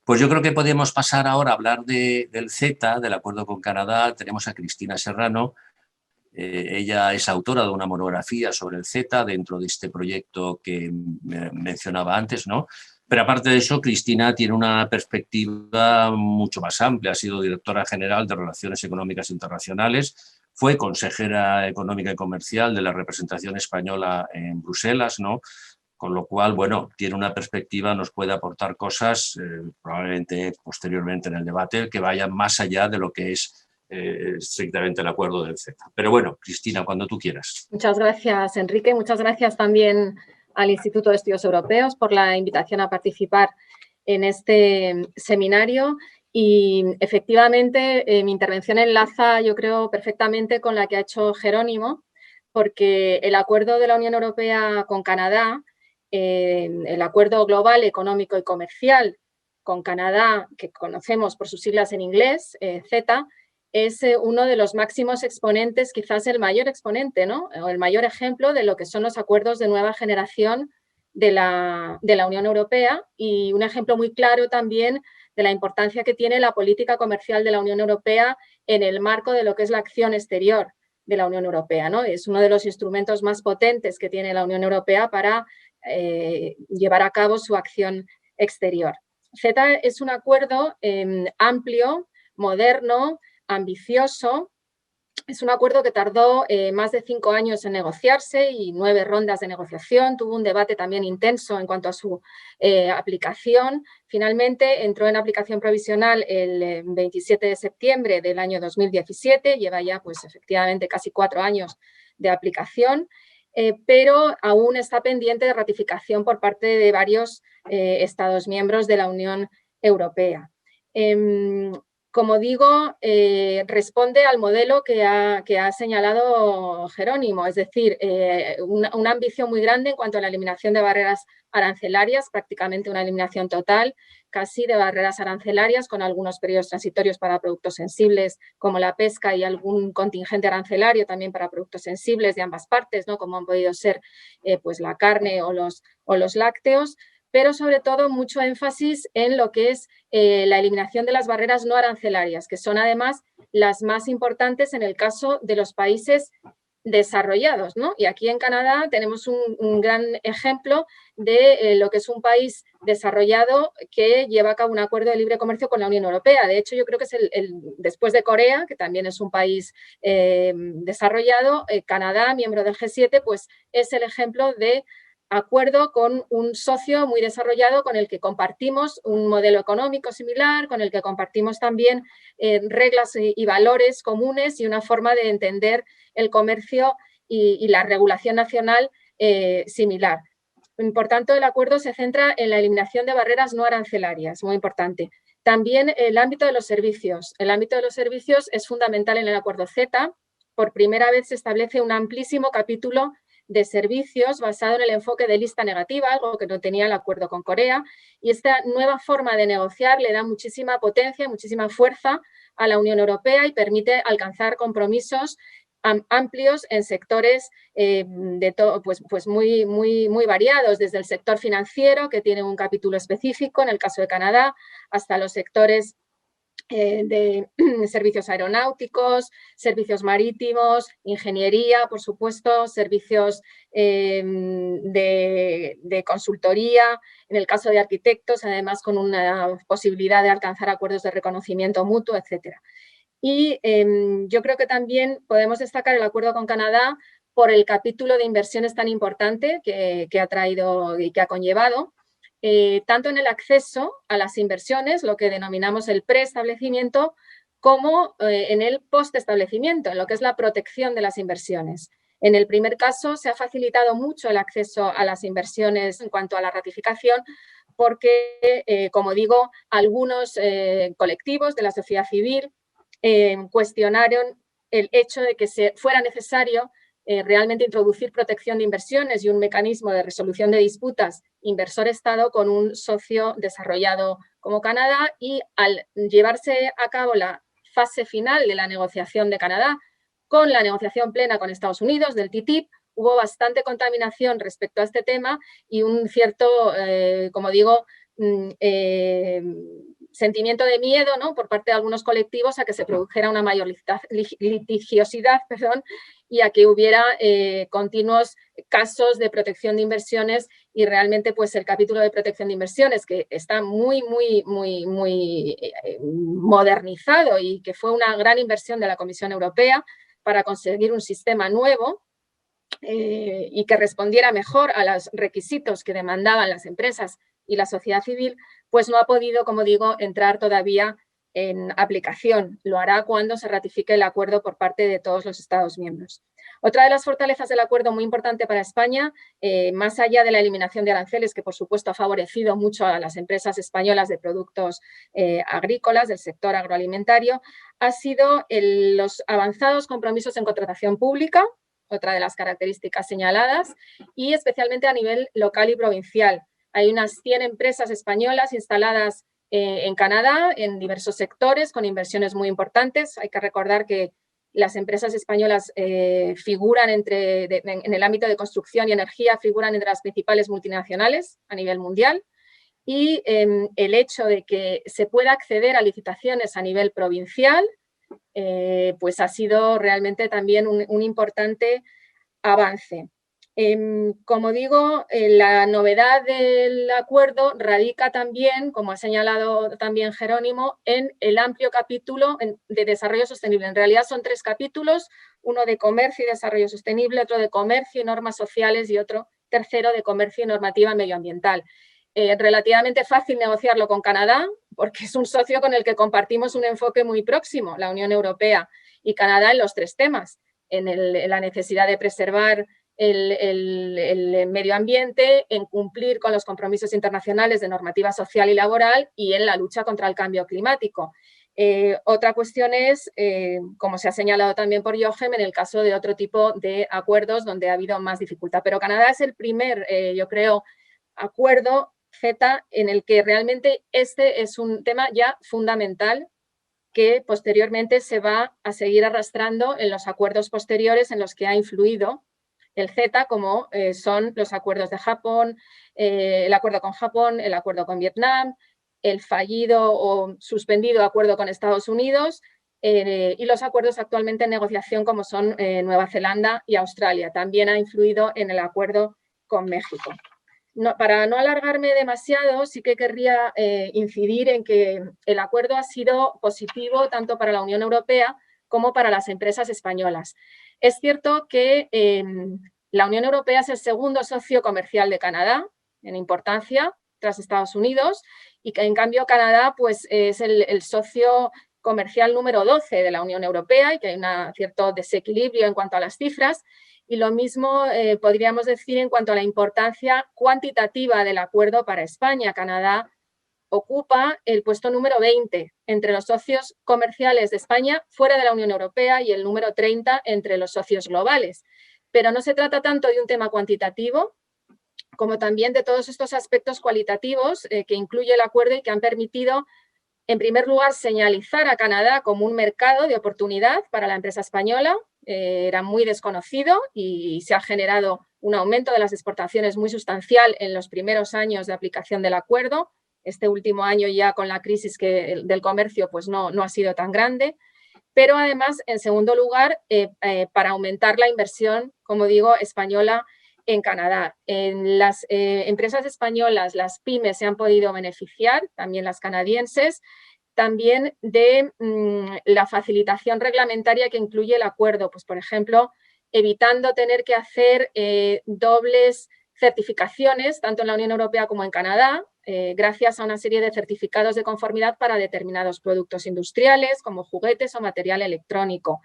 Pues yo creo que podemos pasar ahora a hablar del CETA, del acuerdo con Canadá. Tenemos a Cristina Serrano. Ella es autora de una monografía sobre el CETA dentro de este proyecto que mencionaba antes, ¿no? Pero aparte de eso, Cristina tiene una perspectiva mucho más amplia. Ha sido directora general de Relaciones Económicas Internacionales, fue consejera económica y comercial de la representación española en Bruselas, ¿no? Con lo cual, bueno, tiene una perspectiva, nos puede aportar cosas, probablemente posteriormente en el debate, que vayan más allá de lo que es estrictamente el acuerdo del CETA. Pero bueno, Cristina, cuando tú quieras.
Muchas gracias, Enrique. Muchas gracias también al Instituto de Estudios Europeos por la invitación a participar en este seminario. Y efectivamente, mi intervención enlaza, yo creo, perfectamente con la que ha hecho Jerónimo, porque el acuerdo de la Unión Europea con Canadá, el acuerdo global económico y comercial con Canadá, que conocemos por sus siglas en inglés, CETA, es uno de los máximos exponentes, quizás el mayor exponente, ¿no? O el mayor ejemplo de lo que son los acuerdos de nueva generación de la Unión Europea y un ejemplo muy claro también de la importancia que tiene la política comercial de la Unión Europea en el marco de lo que es la acción exterior de la Unión Europea, ¿no? Es uno de los instrumentos más potentes que tiene la Unión Europea para llevar a cabo su acción exterior. CETA es un acuerdo amplio, moderno, ambicioso. Es un acuerdo que tardó más de 5 años en negociarse y 9 rondas de negociación. Tuvo un debate también intenso en cuanto a su aplicación. Finalmente entró en aplicación provisional el 27 de septiembre del año 2017. Lleva ya, pues, efectivamente casi 4 años de aplicación, pero aún está pendiente de ratificación por parte de varios Estados miembros de la Unión Europea. Como digo, responde al modelo que ha señalado Jerónimo, es decir, una ambición muy grande en cuanto a la eliminación de barreras arancelarias, prácticamente una eliminación total, casi de barreras arancelarias, con algunos periodos transitorios para productos sensibles como la pesca y algún contingente arancelario también para productos sensibles de ambas partes, ¿no? Como han podido ser pues la carne o los lácteos, pero sobre todo mucho énfasis en lo que es la eliminación de las barreras no arancelarias, que son además las más importantes en el caso de los países desarrollados, ¿no? Y aquí en Canadá tenemos un gran ejemplo de lo que es un país desarrollado que lleva a cabo un acuerdo de libre comercio con la Unión Europea. De hecho, yo creo que es después de Corea, que también es un país desarrollado, Canadá, miembro del G7, pues es el ejemplo de acuerdo con un socio muy desarrollado con el que compartimos un modelo económico similar, con el que compartimos también reglas y valores comunes y una forma de entender el comercio y la regulación nacional similar. Por tanto, el acuerdo se centra en la eliminación de barreras no arancelarias, muy importante. También el ámbito de los servicios. El ámbito de los servicios es fundamental en el acuerdo CETA. Por primera vez se establece un amplísimo capítulo de servicios basado en el enfoque de lista negativa, algo que no tenía el acuerdo con Corea, y esta nueva forma de negociar le da muchísima potencia, muchísima fuerza a la Unión Europea y permite alcanzar compromisos amplios en sectores muy variados, desde el sector financiero, que tiene un capítulo específico en el caso de Canadá, hasta los sectores de servicios aeronáuticos, servicios marítimos, ingeniería, por supuesto, servicios de consultoría, en el caso de arquitectos, además con una posibilidad de alcanzar acuerdos de reconocimiento mutuo, etcétera. Y yo creo que también podemos destacar el acuerdo con Canadá por el capítulo de inversiones tan importante que ha traído y que ha conllevado, tanto en el acceso a las inversiones, lo que denominamos el preestablecimiento, como en el posestablecimiento, en lo que es la protección de las inversiones. En el primer caso se ha facilitado mucho el acceso a las inversiones en cuanto a la ratificación, porque, como digo, algunos colectivos de la sociedad civil cuestionaron el hecho de que fuera necesario realmente introducir protección de inversiones y un mecanismo de resolución de disputas inversor-Estado con un socio desarrollado como Canadá, y al llevarse a cabo la fase final de la negociación de Canadá con la negociación plena con Estados Unidos del TTIP, hubo bastante contaminación respecto a este tema y un cierto, como digo, sentimiento de miedo, ¿no?, por parte de algunos colectivos a que se produjera una mayor litigiosidad, y a que hubiera continuos casos de protección de inversiones, y realmente pues el capítulo de protección de inversiones, que está muy modernizado y que fue una gran inversión de la Comisión Europea para conseguir un sistema nuevo y que respondiera mejor a los requisitos que demandaban las empresas y la sociedad civil, pues no ha podido, como digo, entrar todavía en aplicación. Lo hará cuando se ratifique el acuerdo por parte de todos los Estados miembros. Otra de las fortalezas del acuerdo muy importante para España, más allá de la eliminación de aranceles, que por supuesto ha favorecido mucho a las empresas españolas de productos agrícolas, del sector agroalimentario, ha sido los avanzados compromisos en contratación pública, otra de las características señaladas, y especialmente a nivel local y provincial. Hay unas 100 empresas españolas instaladas en Canadá en diversos sectores con inversiones muy importantes. Hay que recordar que las empresas españolas figuran en el ámbito de construcción y energía, figuran entre las principales multinacionales a nivel mundial, y el hecho de que se pueda acceder a licitaciones a nivel provincial pues ha sido realmente también un importante avance. Como digo, la novedad del acuerdo radica también, como ha señalado también Jerónimo, en el amplio capítulo de desarrollo sostenible. En realidad son 3 capítulos, uno de comercio y desarrollo sostenible, otro de comercio y normas sociales y otro tercero de comercio y normativa medioambiental. Relativamente fácil negociarlo con Canadá, porque es un socio con el que compartimos un enfoque muy próximo, la Unión Europea y Canadá, en los 3 temas, en la necesidad de preservar el medio ambiente, en cumplir con los compromisos internacionales de normativa social y laboral y en la lucha contra el cambio climático. Otra cuestión es, como se ha señalado también por Jochen, en el caso de otro tipo de acuerdos donde ha habido más dificultad. Pero Canadá es el primer, yo creo, acuerdo CETA en el que realmente este es un tema ya fundamental que posteriormente se va a seguir arrastrando en los acuerdos posteriores en los que ha influido el CETA, como son los acuerdos de Japón, el acuerdo con Japón, el acuerdo con Vietnam, el fallido o suspendido acuerdo con Estados Unidos y los acuerdos actualmente en negociación como son Nueva Zelanda y Australia. También ha influido en el acuerdo con México. Para no alargarme demasiado, sí que querría incidir en que el acuerdo ha sido positivo tanto para la Unión Europea como para las empresas españolas. Es cierto que la Unión Europea es el segundo socio comercial de Canadá en importancia tras Estados Unidos, y que en cambio Canadá pues, es el socio comercial número 12 de la Unión Europea, y que hay un cierto desequilibrio en cuanto a las cifras. Y lo mismo podríamos decir en cuanto a la importancia cuantitativa del acuerdo para España. Canadá ocupa el puesto número 20 entre los socios comerciales de España fuera de la Unión Europea y el número 30 entre los socios globales. pero no se trata tanto de un tema cuantitativo como también de todos estos aspectos cualitativos que incluye el acuerdo y que han permitido, en primer lugar, señalizar a Canadá como un mercado de oportunidad para la empresa española. Era muy desconocido y se ha generado un aumento de las exportaciones muy sustancial en los primeros años de aplicación del acuerdo. Este último año ya con la crisis del comercio pues no ha sido tan grande. Pero además, en segundo lugar, para aumentar la inversión, como digo, española en Canadá. En las empresas españolas, las pymes se han podido beneficiar, también las canadienses, también de la facilitación reglamentaria que incluye el acuerdo. Pues, por ejemplo, evitando tener que hacer dobles certificaciones, tanto en la Unión Europea como en Canadá, gracias a una serie de certificados de conformidad para determinados productos industriales, como juguetes o material electrónico.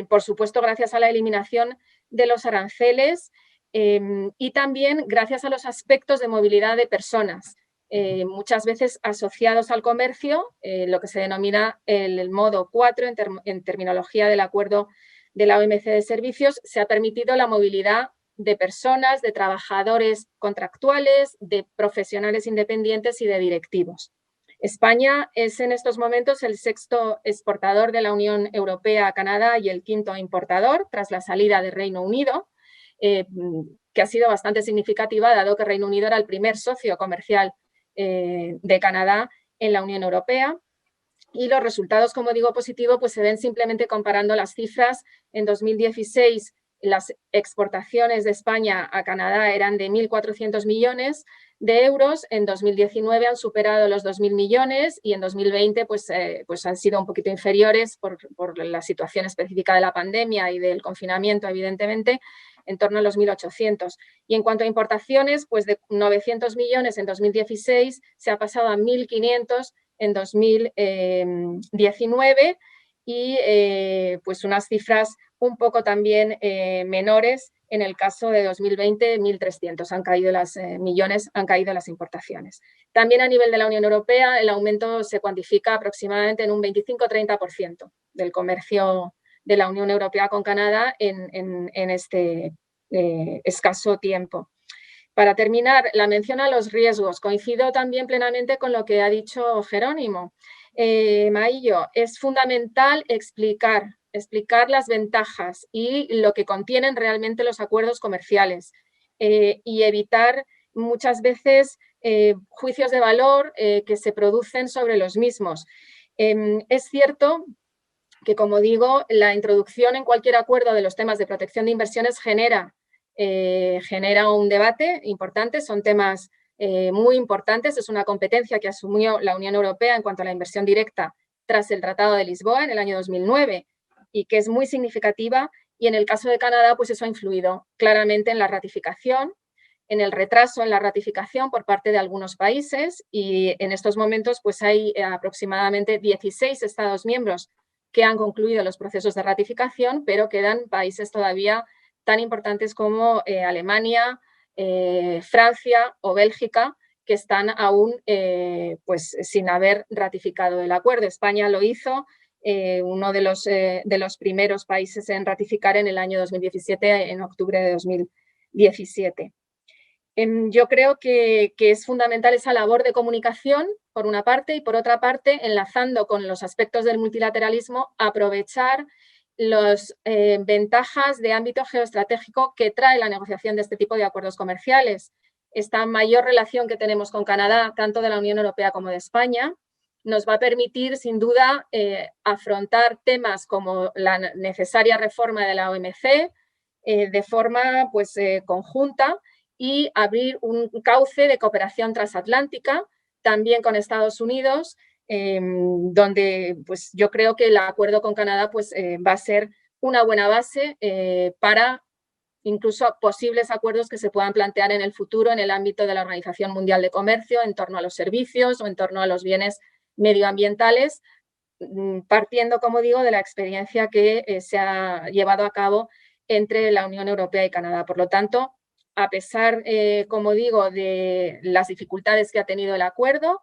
Por supuesto, gracias a la eliminación de los aranceles y también gracias a los aspectos de movilidad de personas, muchas veces asociados al comercio, lo que se denomina el modo 4 en terminología del acuerdo de la OMC de servicios. Se ha permitido la movilidad de personas, de trabajadores contractuales, de profesionales independientes y de directivos. España es en estos momentos el sexto exportador de la Unión Europea a Canadá y el quinto importador tras la salida del Reino Unido, que ha sido bastante significativa dado que Reino Unido era el primer socio comercial de Canadá en la Unión Europea. Y los resultados, como digo, positivos, pues se ven simplemente comparando las cifras. En 2016 las exportaciones de España a Canadá eran de 1.400 millones de euros, en 2019 han superado los 2.000 millones y en 2020 pues han sido un poquito inferiores por la situación específica de la pandemia y del confinamiento, evidentemente, en torno a los 1.800. Y en cuanto a importaciones, pues de 900 millones en 2016 se ha pasado a 1.500 en 2019 y pues unas cifras un poco también menores en el caso de 2020, 1.300 han caído millones, han caído las importaciones. También a nivel de la Unión Europea el aumento se cuantifica aproximadamente en un 25-30% del comercio de la Unión Europea con Canadá en este escaso tiempo. Para terminar, la mención a los riesgos. Coincido también plenamente con lo que ha dicho Jerónimo Maillo. Es fundamental explicar las ventajas y lo que contienen realmente los acuerdos comerciales y evitar muchas veces juicios de valor que se producen sobre los mismos. Es cierto que, como digo, la introducción en cualquier acuerdo de los temas de protección de inversiones genera un debate importante, son temas muy importantes, es una competencia que asumió la Unión Europea en cuanto a la inversión directa tras el Tratado de Lisboa en el año 2009 y que es muy significativa, y en el caso de Canadá pues eso ha influido claramente en la ratificación, en el retraso en la ratificación por parte de algunos países, y en estos momentos pues hay aproximadamente 16 Estados miembros que han concluido los procesos de ratificación, pero quedan países todavía tan importantes como Alemania, Francia o Bélgica, que están aún pues, sin haber ratificado el acuerdo. España lo hizo, uno de los primeros países en ratificar en el año 2017, en octubre de 2017. Yo creo que es fundamental esa labor de comunicación, por una parte, y por otra parte, enlazando con los aspectos del multilateralismo, aprovechar las ventajas de ámbito geoestratégico que trae la negociación de este tipo de acuerdos comerciales. Esta mayor relación que tenemos con Canadá, tanto de la Unión Europea como de España, nos va a permitir, sin duda, afrontar temas como la necesaria reforma de la OMC de forma pues, conjunta, y abrir un cauce de cooperación transatlántica, también con Estados Unidos, donde pues, yo creo que el acuerdo con Canadá pues, va a ser una buena base para incluso posibles acuerdos que se puedan plantear en el futuro en el ámbito de la Organización Mundial de Comercio, en torno a los servicios o en torno a los bienes medioambientales, partiendo, como digo, de la experiencia que se ha llevado a cabo entre la Unión Europea y Canadá. Por lo tanto, a pesar, como digo, de las dificultades que ha tenido el acuerdo,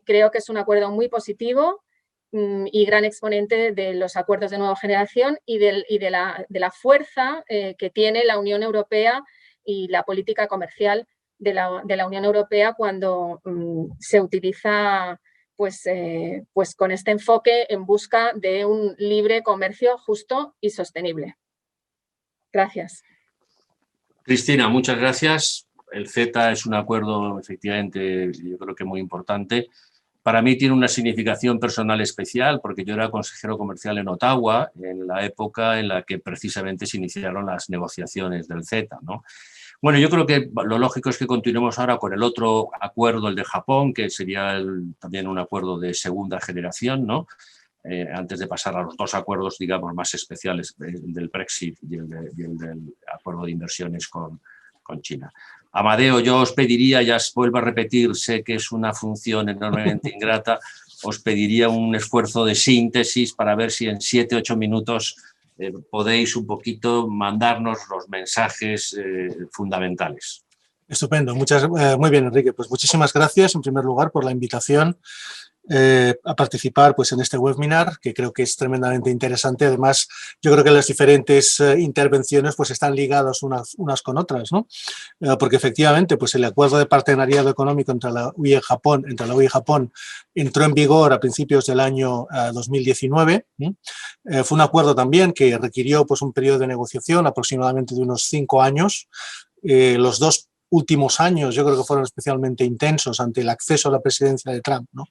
creo que es un acuerdo muy positivo y gran exponente de los acuerdos de nueva generación y de la fuerza que tiene la Unión Europea y la política comercial de la Unión Europea cuando se utiliza pues con este enfoque en busca de un libre comercio justo y sostenible. Gracias.
Cristina, muchas gracias. El CETA es un acuerdo efectivamente, yo creo que muy importante. Para mí tiene una significación personal especial porque yo era consejero comercial en Ottawa en la época en la que precisamente se iniciaron las negociaciones del CETA, ¿no? Bueno, yo creo que lo lógico es que continuemos ahora con el otro acuerdo, el de Japón, que sería también un acuerdo de segunda generación, ¿no? Antes de pasar a los dos acuerdos, digamos, más especiales, el del Brexit y el del acuerdo de inversiones con China. Amadeo, yo os pediría, ya os vuelvo a repetir, sé que es una función enormemente ingrata, os pediría un esfuerzo de síntesis para ver si en 7-8 minutos podéis un poquito mandarnos los mensajes fundamentales.
Estupendo, muy bien, Enrique. Pues muchísimas gracias en primer lugar por la invitación a participar pues, en este webinar, que creo que es tremendamente interesante. Además, yo creo que las diferentes intervenciones pues, están ligadas unas con otras, ¿no? Porque efectivamente pues, el acuerdo de partenariado económico entre la UE y Japón, entró en vigor a principios del año 2019. Fue un acuerdo también que requirió pues, un periodo de negociación aproximadamente de unos 5 años. Los dos últimos años yo creo que fueron especialmente intensos ante el acceso a la presidencia de Trump, ¿no?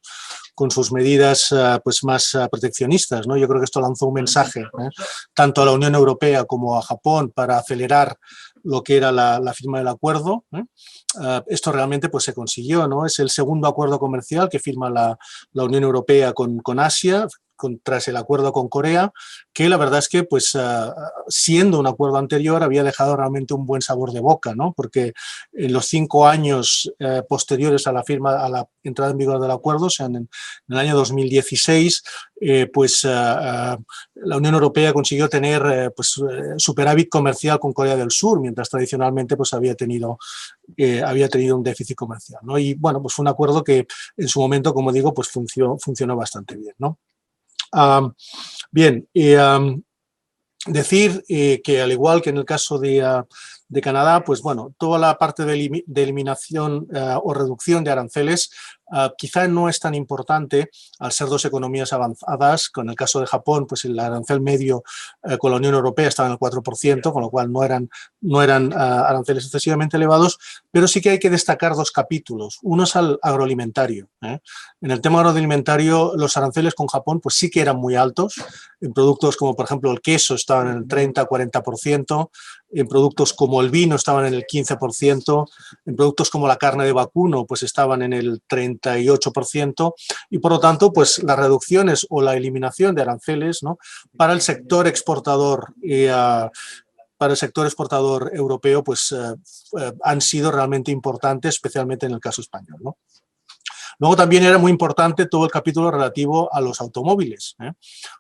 Con sus medidas pues más proteccionistas, ¿no? Yo creo que esto lanzó un mensaje tanto a la Unión Europea como a Japón para acelerar lo que era la firma del acuerdo. Esto realmente pues, se consiguió, ¿no? Es el segundo acuerdo comercial que firma la Unión Europea con Asia, tras el acuerdo con Corea, que la verdad es que, pues, siendo un acuerdo anterior, había dejado realmente un buen sabor de boca, ¿no? Porque en los 5 años posteriores a la entrada en vigor del acuerdo, o sea, en el año 2016, pues la Unión Europea consiguió tener superávit comercial con Corea del Sur, mientras tradicionalmente pues, había tenido un déficit comercial, ¿no? Y bueno, pues fue un acuerdo que en su momento, como digo, pues funcionó bastante bien, ¿no? Bien, decir que al igual que en el caso de Canadá, pues bueno, toda la parte de eliminación o reducción de aranceles quizá no es tan importante al ser dos economías avanzadas. Con el caso de Japón, pues el arancel medio con la Unión Europea estaba en el 4%, con lo cual no eran aranceles excesivamente elevados, pero sí que hay que destacar 2 capítulos. Uno es al agroalimentario. En el tema agroalimentario, los aranceles con Japón pues sí que eran muy altos. En productos como, por ejemplo, el queso estaban en el 30-40%, en productos como el vino estaban en el 15%, en productos como la carne de vacuno pues estaban en el 38%, y por lo tanto pues las reducciones o la eliminación de aranceles, ¿no? Para el sector exportador europeo pues han sido realmente importantes, especialmente en el caso español, ¿no? Luego también era muy importante todo el capítulo relativo a los automóviles,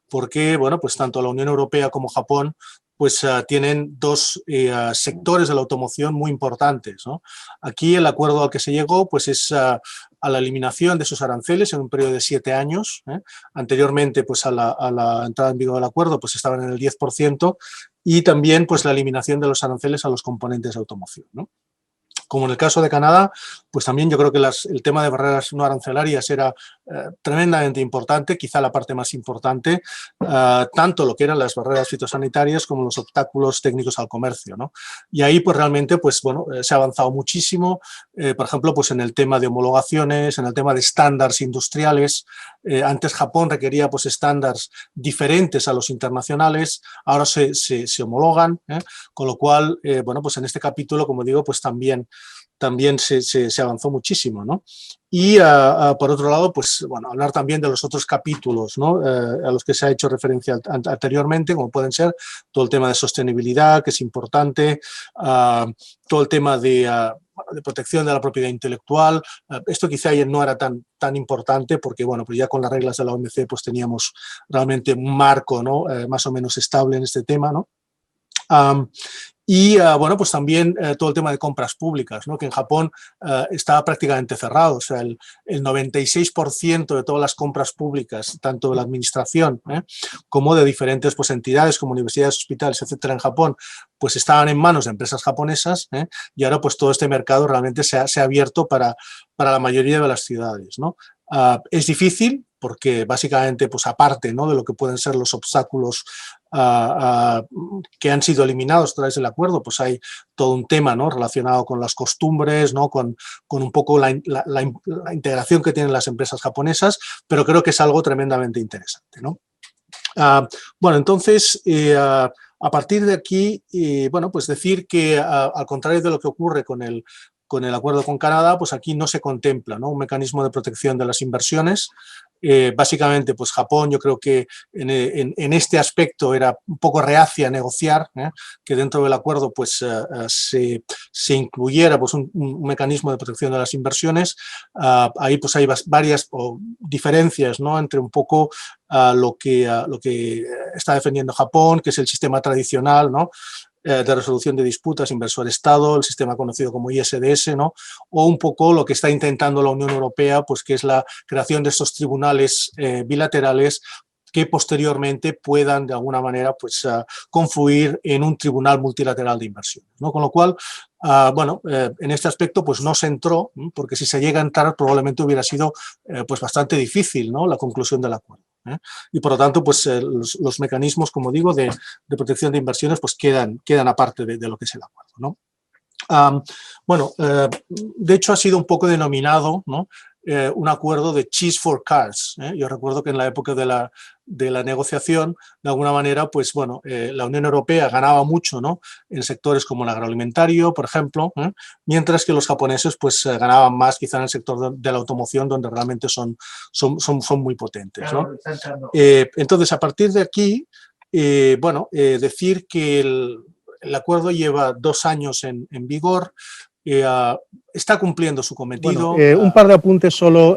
porque bueno, pues tanto la Unión Europea como Japón pues tienen 2 sectores de la automoción muy importantes, ¿no? Aquí el acuerdo al que se llegó pues es a la eliminación de esos aranceles en un periodo de 7 años. Anteriormente pues a la entrada en vigor del acuerdo pues estaban en el 10%, y también pues la eliminación de los aranceles a los componentes de automoción, ¿no? Como en el caso de Canadá, pues también yo creo que el tema de barreras no arancelarias era tremendamente importante, quizá la parte más importante, tanto lo que eran las barreras fitosanitarias como los obstáculos técnicos al comercio, ¿no? Y ahí pues realmente pues, bueno, se ha avanzado muchísimo, por ejemplo, pues en el tema de homologaciones, en el tema de estándares industriales. Antes Japón requería pues estándares diferentes a los internacionales, ahora se homologan, con lo cual, bueno, pues en este capítulo, como digo, pues también se avanzó muchísimo, ¿no? Y por otro lado, pues bueno, hablar también de los otros capítulos, ¿no? A los que se ha hecho referencia anteriormente, como pueden ser todo el tema de sostenibilidad, que es importante, todo el tema de protección de la propiedad intelectual. Esto quizá ayer no era tan importante porque, bueno, pues ya con las reglas de la OMC pues teníamos realmente un marco, ¿no? Más o menos estable en este tema, ¿no? Y bueno, pues también todo el tema de compras públicas, ¿no? Que en Japón está prácticamente cerrado. O sea, el 96% de todas las compras públicas, tanto de la administración como de diferentes pues, entidades como universidades, hospitales, etcétera, en Japón, pues estaban en manos de empresas japonesas y ahora pues todo este mercado realmente se ha abierto para la mayoría de las ciudades, ¿no? Es difícil porque básicamente, pues aparte, ¿no? de lo que pueden ser los obstáculos que han sido eliminados a través del acuerdo, pues hay todo un tema, ¿no? relacionado con las costumbres, ¿no? con un poco la integración que tienen las empresas japonesas, pero creo que es algo tremendamente interesante, ¿no? Bueno, entonces, a partir de aquí, bueno, pues decir que al contrario de lo que ocurre con el acuerdo con Canadá, pues aquí no se contempla, ¿no? un mecanismo de protección de las inversiones. Básicamente, pues Japón yo creo que en este aspecto era un poco reacia a negociar, que dentro del acuerdo pues se incluyera pues un mecanismo de protección de las inversiones. Ahí pues hay varias diferencias, ¿no? entre un poco lo que está defendiendo Japón, que es el sistema tradicional, ¿no? de resolución de disputas inversor-Estado, el sistema conocido como ISDS, ¿no? o un poco lo que está intentando la Unión Europea, pues que es la creación de estos tribunales bilaterales que posteriormente puedan de alguna manera pues, confluir en un tribunal multilateral de inversiones, ¿no? Con lo cual, bueno, en este aspecto pues no se entró, porque si se llega a entrar probablemente hubiera sido pues bastante difícil, ¿no? la conclusión del acuerdo. Y por lo tanto, pues los mecanismos, como digo, de protección de inversiones pues quedan aparte de lo que es el acuerdo, ¿no? Bueno, de hecho ha sido un poco denominado, ¿no? Un acuerdo de cheese for cars. Yo recuerdo que en la época de la negociación, de alguna manera, pues bueno, la Unión Europea ganaba mucho, ¿no? en sectores como el agroalimentario, por ejemplo, mientras que los japoneses pues ganaban más quizá en el sector de la automoción, donde realmente son muy potentes, ¿no? Entonces, a partir de aquí, bueno, decir que el acuerdo lleva 2 años en vigor, está cumpliendo su cometido.
Bueno, un par de apuntes solo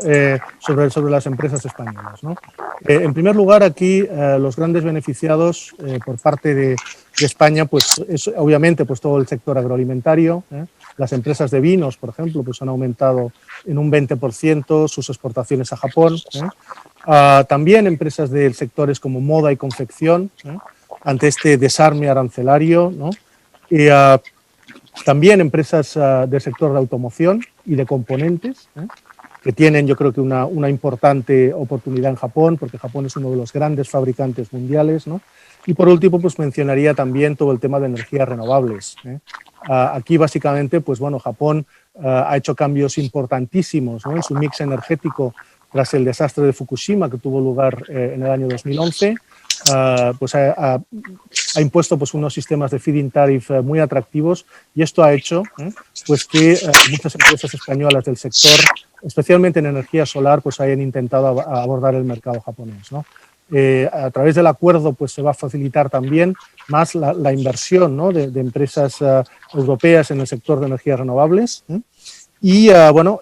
sobre las empresas españolas, ¿no? En primer lugar, aquí los grandes beneficiados por parte de España, pues es obviamente pues, todo el sector agroalimentario. Las empresas de vinos, por ejemplo, pues han aumentado en un 20% sus exportaciones a Japón. También empresas de sectores como moda y confección, ante este desarme arancelario, ¿no? También empresas del sector de automoción y de componentes, que tienen yo creo que una importante oportunidad en Japón, porque Japón es uno de los grandes fabricantes mundiales, ¿no? Y por último, pues mencionaría también todo el tema de energías renovables. Aquí básicamente, pues bueno, Japón ha hecho cambios importantísimos, ¿no? en su mix energético tras el desastre de Fukushima que tuvo lugar en el año 2011. Pues ha impuesto pues, unos sistemas de feed-in tariff muy atractivos y esto ha hecho pues, que muchas empresas españolas del sector, especialmente en energía solar, pues hayan intentado abordar el mercado japonés, ¿no? A través del acuerdo pues, se va a facilitar también más la inversión, ¿no? de empresas europeas en el sector de energías renovables. Y bueno,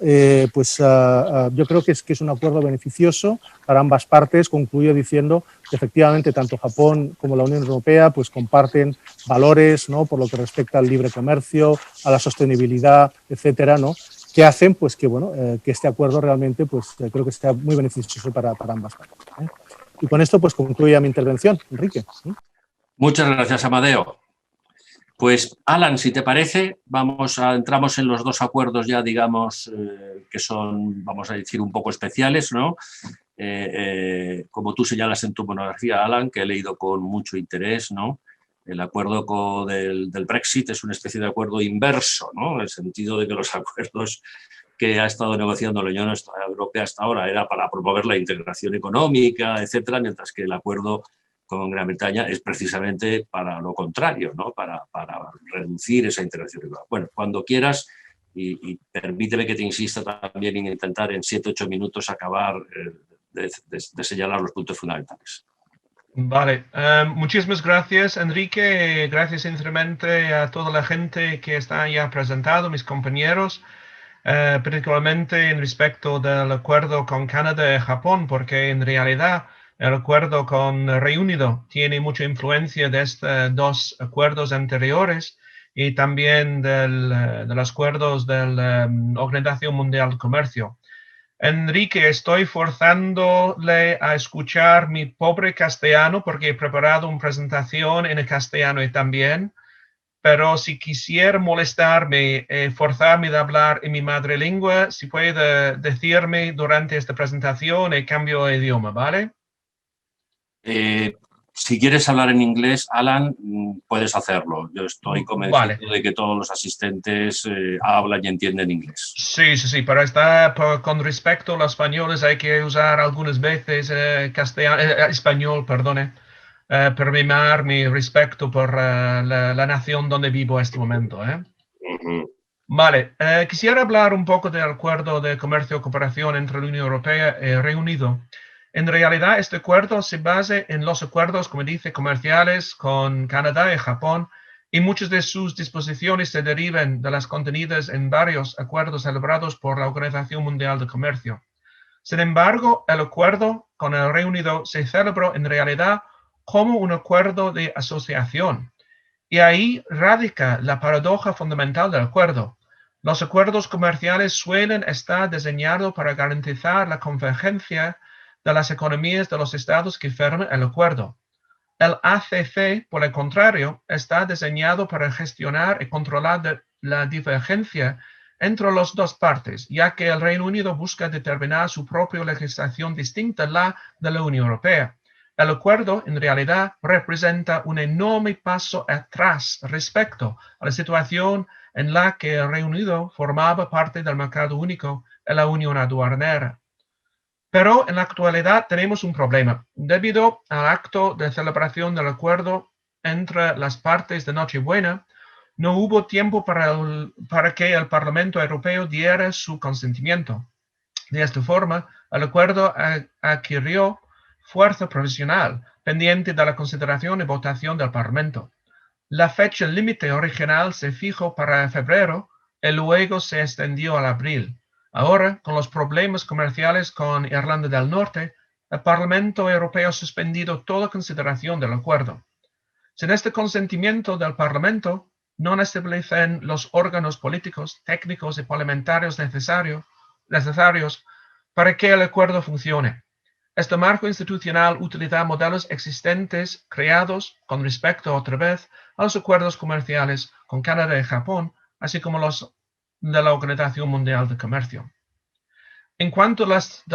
pues yo creo que es un acuerdo beneficioso para ambas partes. Concluyo diciendo que efectivamente tanto Japón como la Unión Europea pues comparten valores, ¿no? por lo que respecta al libre comercio, a la sostenibilidad, etcétera, ¿no? que hacen pues que bueno que este acuerdo realmente pues creo que sea muy beneficioso para ambas partes. Y con esto pues concluyo mi intervención, Enrique.
Muchas gracias, Amadeo. Pues, Alan, si te parece, entramos en los 2 acuerdos ya, digamos, que son, vamos a decir, un poco especiales, ¿no? Como tú señalas en tu monografía, Alan, que he leído con mucho interés, ¿no? El acuerdo del Brexit es una especie de acuerdo inverso, ¿no? En el sentido de que los acuerdos que ha estado negociando la Unión Europea hasta ahora era para promover la integración económica, etcétera, mientras que el acuerdo con Gran Bretaña es precisamente para lo contrario, ¿no? para reducir esa integración. Bueno, cuando quieras, y permíteme que te insista también en intentar en 7-8 minutos acabar de señalar los puntos fundamentales.
Vale, muchísimas gracias, Enrique. Gracias sinceramente a toda la gente que está ya presentado, mis compañeros, particularmente en respecto del acuerdo con Canadá y Japón, porque en realidad el acuerdo con Reino Unido tiene mucha influencia de estos 2 acuerdos anteriores y también de los acuerdos de la Organización Mundial del Comercio. Enrique, estoy forzándole a escuchar mi pobre castellano porque he preparado una presentación en el castellano y también, pero si quisiera molestarme, forzarme de hablar en mi madre lengua, si puede decirme durante esta presentación y cambio de idioma, ¿vale?
Si quieres hablar en inglés, Alan, puedes hacerlo. Yo estoy convencido de que todos los asistentes hablan y entienden inglés.
Sí, pero con respecto a los españoles hay que usar algunas veces español, perdone, para mimar mi respeto por la nación donde vivo en este momento. Vale, quisiera hablar un poco del acuerdo de comercio y cooperación entre la Unión Europea y el Reino Unido. En realidad, este acuerdo se basa en los acuerdos, como dice, comerciales con Canadá y Japón, y muchas de sus disposiciones se derivan de las contenidas en varios acuerdos celebrados por la Organización Mundial de Comercio. Sin embargo, el acuerdo con el Reino Unido se celebró en realidad como un acuerdo de asociación. Y ahí radica la paradoja fundamental del acuerdo. Los acuerdos comerciales suelen estar diseñados para garantizar la convergencia de las economías de los estados que firman el acuerdo. El ACC, por el contrario, está diseñado para gestionar y controlar la divergencia entre las dos partes, ya que el Reino Unido busca determinar su propia legislación distinta a la de la Unión Europea. El acuerdo, en realidad, representa un enorme paso atrás respecto a la situación en la que el Reino Unido formaba parte del mercado único en la Unión Aduanera. Pero en la actualidad tenemos un problema. Debido al acto de celebración del acuerdo entre las partes de Nochebuena, no hubo tiempo para que el Parlamento Europeo diera su consentimiento. De esta forma, el acuerdo adquirió fuerza provisional, pendiente de la consideración y votación del Parlamento. La fecha límite original se fijó para febrero y luego se extendió al abril. Ahora, con los problemas comerciales con Irlanda del Norte, el Parlamento Europeo ha suspendido toda consideración del acuerdo. Sin este consentimiento del Parlamento, no establecen los órganos políticos, técnicos y parlamentarios necesarios para que el acuerdo funcione. Este marco institucional utiliza modelos existentes creados con respecto otra vez a los acuerdos comerciales con Canadá y Japón, así como los de la Organización Mundial de Comercio. En cuanto a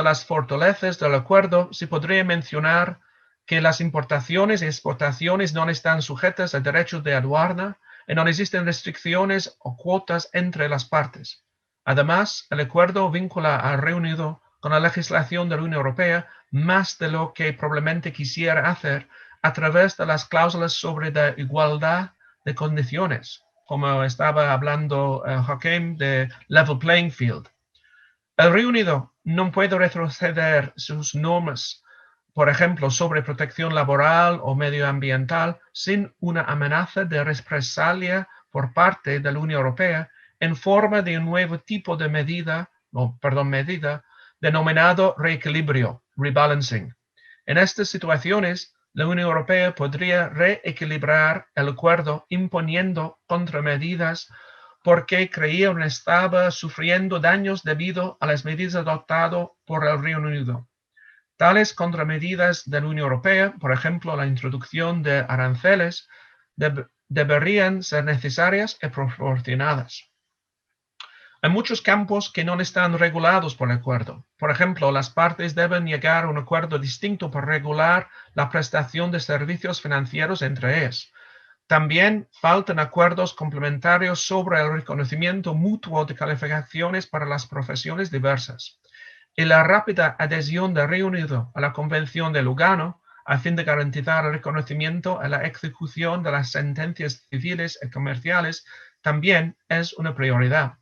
las fortalezas del acuerdo, se podría mencionar que las importaciones y exportaciones no están sujetas a derechos de aduana y no existen restricciones o cuotas entre las partes. Además, el acuerdo vincula al Reino Unido con la legislación de la Unión Europea más de lo que probablemente quisiera hacer a través de las cláusulas sobre la igualdad de condiciones, como estaba hablando Joaquín de level playing field. El Reino Unido no puede retroceder sus normas, por ejemplo, sobre protección laboral o medioambiental, sin una amenaza de represalia por parte de la Unión Europea en forma de un nuevo tipo de medida denominado reequilibrio, rebalancing. En estas situaciones, la Unión Europea podría reequilibrar el acuerdo imponiendo contramedidas porque creía que estaba sufriendo daños debido a las medidas adoptadas por el Reino Unido. Tales contramedidas de la Unión Europea, por ejemplo, la introducción de aranceles, deberían ser necesarias y proporcionadas. Hay muchos campos que no están regulados por el acuerdo. Por ejemplo, las partes deben llegar a un acuerdo distinto para regular la prestación de servicios financieros entre ellas. También faltan acuerdos complementarios sobre el reconocimiento mutuo de calificaciones para las profesiones diversas. Y la rápida adhesión del Reino Unido a la Convención de Lugano, a fin de garantizar el reconocimiento y la ejecución de las sentencias civiles y comerciales, también es una prioridad.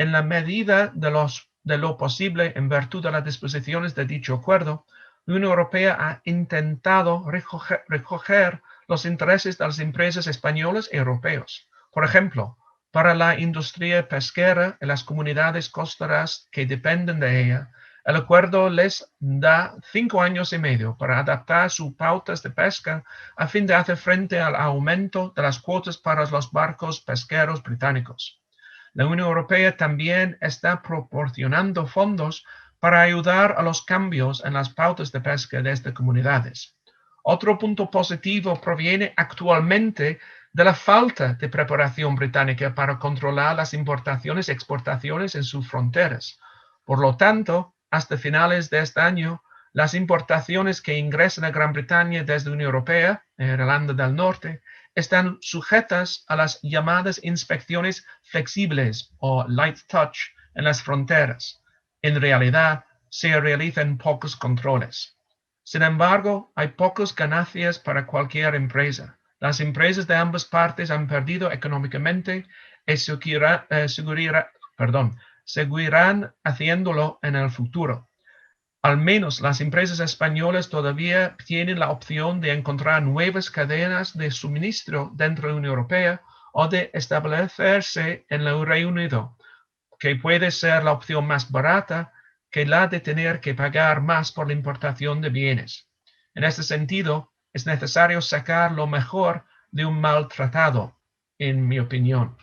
En la medida de lo posible, en virtud de las disposiciones de dicho acuerdo, la Unión Europea ha intentado recoger los intereses de las empresas españolas y europeas. Por ejemplo, para la industria pesquera y las comunidades costeras que dependen de ella, el acuerdo les da 5 años y medio para adaptar sus pautas de pesca a fin de hacer frente al aumento de las cuotas para los barcos pesqueros británicos. La Unión Europea también está proporcionando fondos para ayudar a los cambios en las pautas de pesca de estas comunidades. Otro punto positivo proviene actualmente de la falta de preparación británica para controlar las importaciones y exportaciones en sus fronteras. Por lo tanto, hasta finales de este año, las importaciones que ingresan a Gran Bretaña desde la Unión Europea, Irlanda del Norte, están sujetas a las llamadas inspecciones flexibles o light touch en las fronteras. En realidad, se realizan pocos controles. Sin embargo, hay pocas ganancias para cualquier empresa. Las empresas de ambas partes han perdido económicamente y seguirán haciéndolo en el futuro. Al menos las empresas españolas todavía tienen la opción de encontrar nuevas cadenas de suministro dentro de la Unión Europea o de establecerse en el Reino Unido, que puede ser la opción más barata que la de tener que pagar más por la importación de bienes. En este sentido, es necesario sacar lo mejor de un mal tratado, en mi opinión.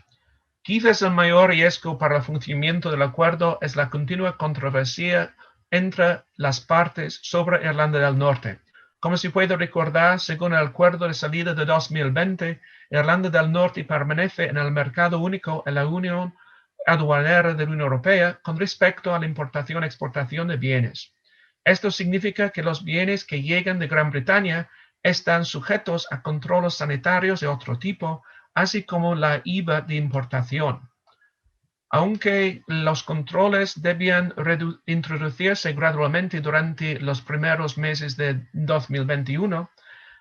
Quizás el mayor riesgo para el funcionamiento del acuerdo es la continua controversia entre las partes sobre Irlanda del Norte. Como se puede recordar, según el acuerdo de salida de 2020, Irlanda del Norte permanece en el mercado único en la Unión aduanera de la Unión Europea con respecto a la importación y exportación de bienes. Esto significa que los bienes que llegan de Gran Bretaña están sujetos a controles sanitarios de otro tipo, así como la IVA de importación. Aunque los controles debían introducirse gradualmente durante los primeros meses de 2021,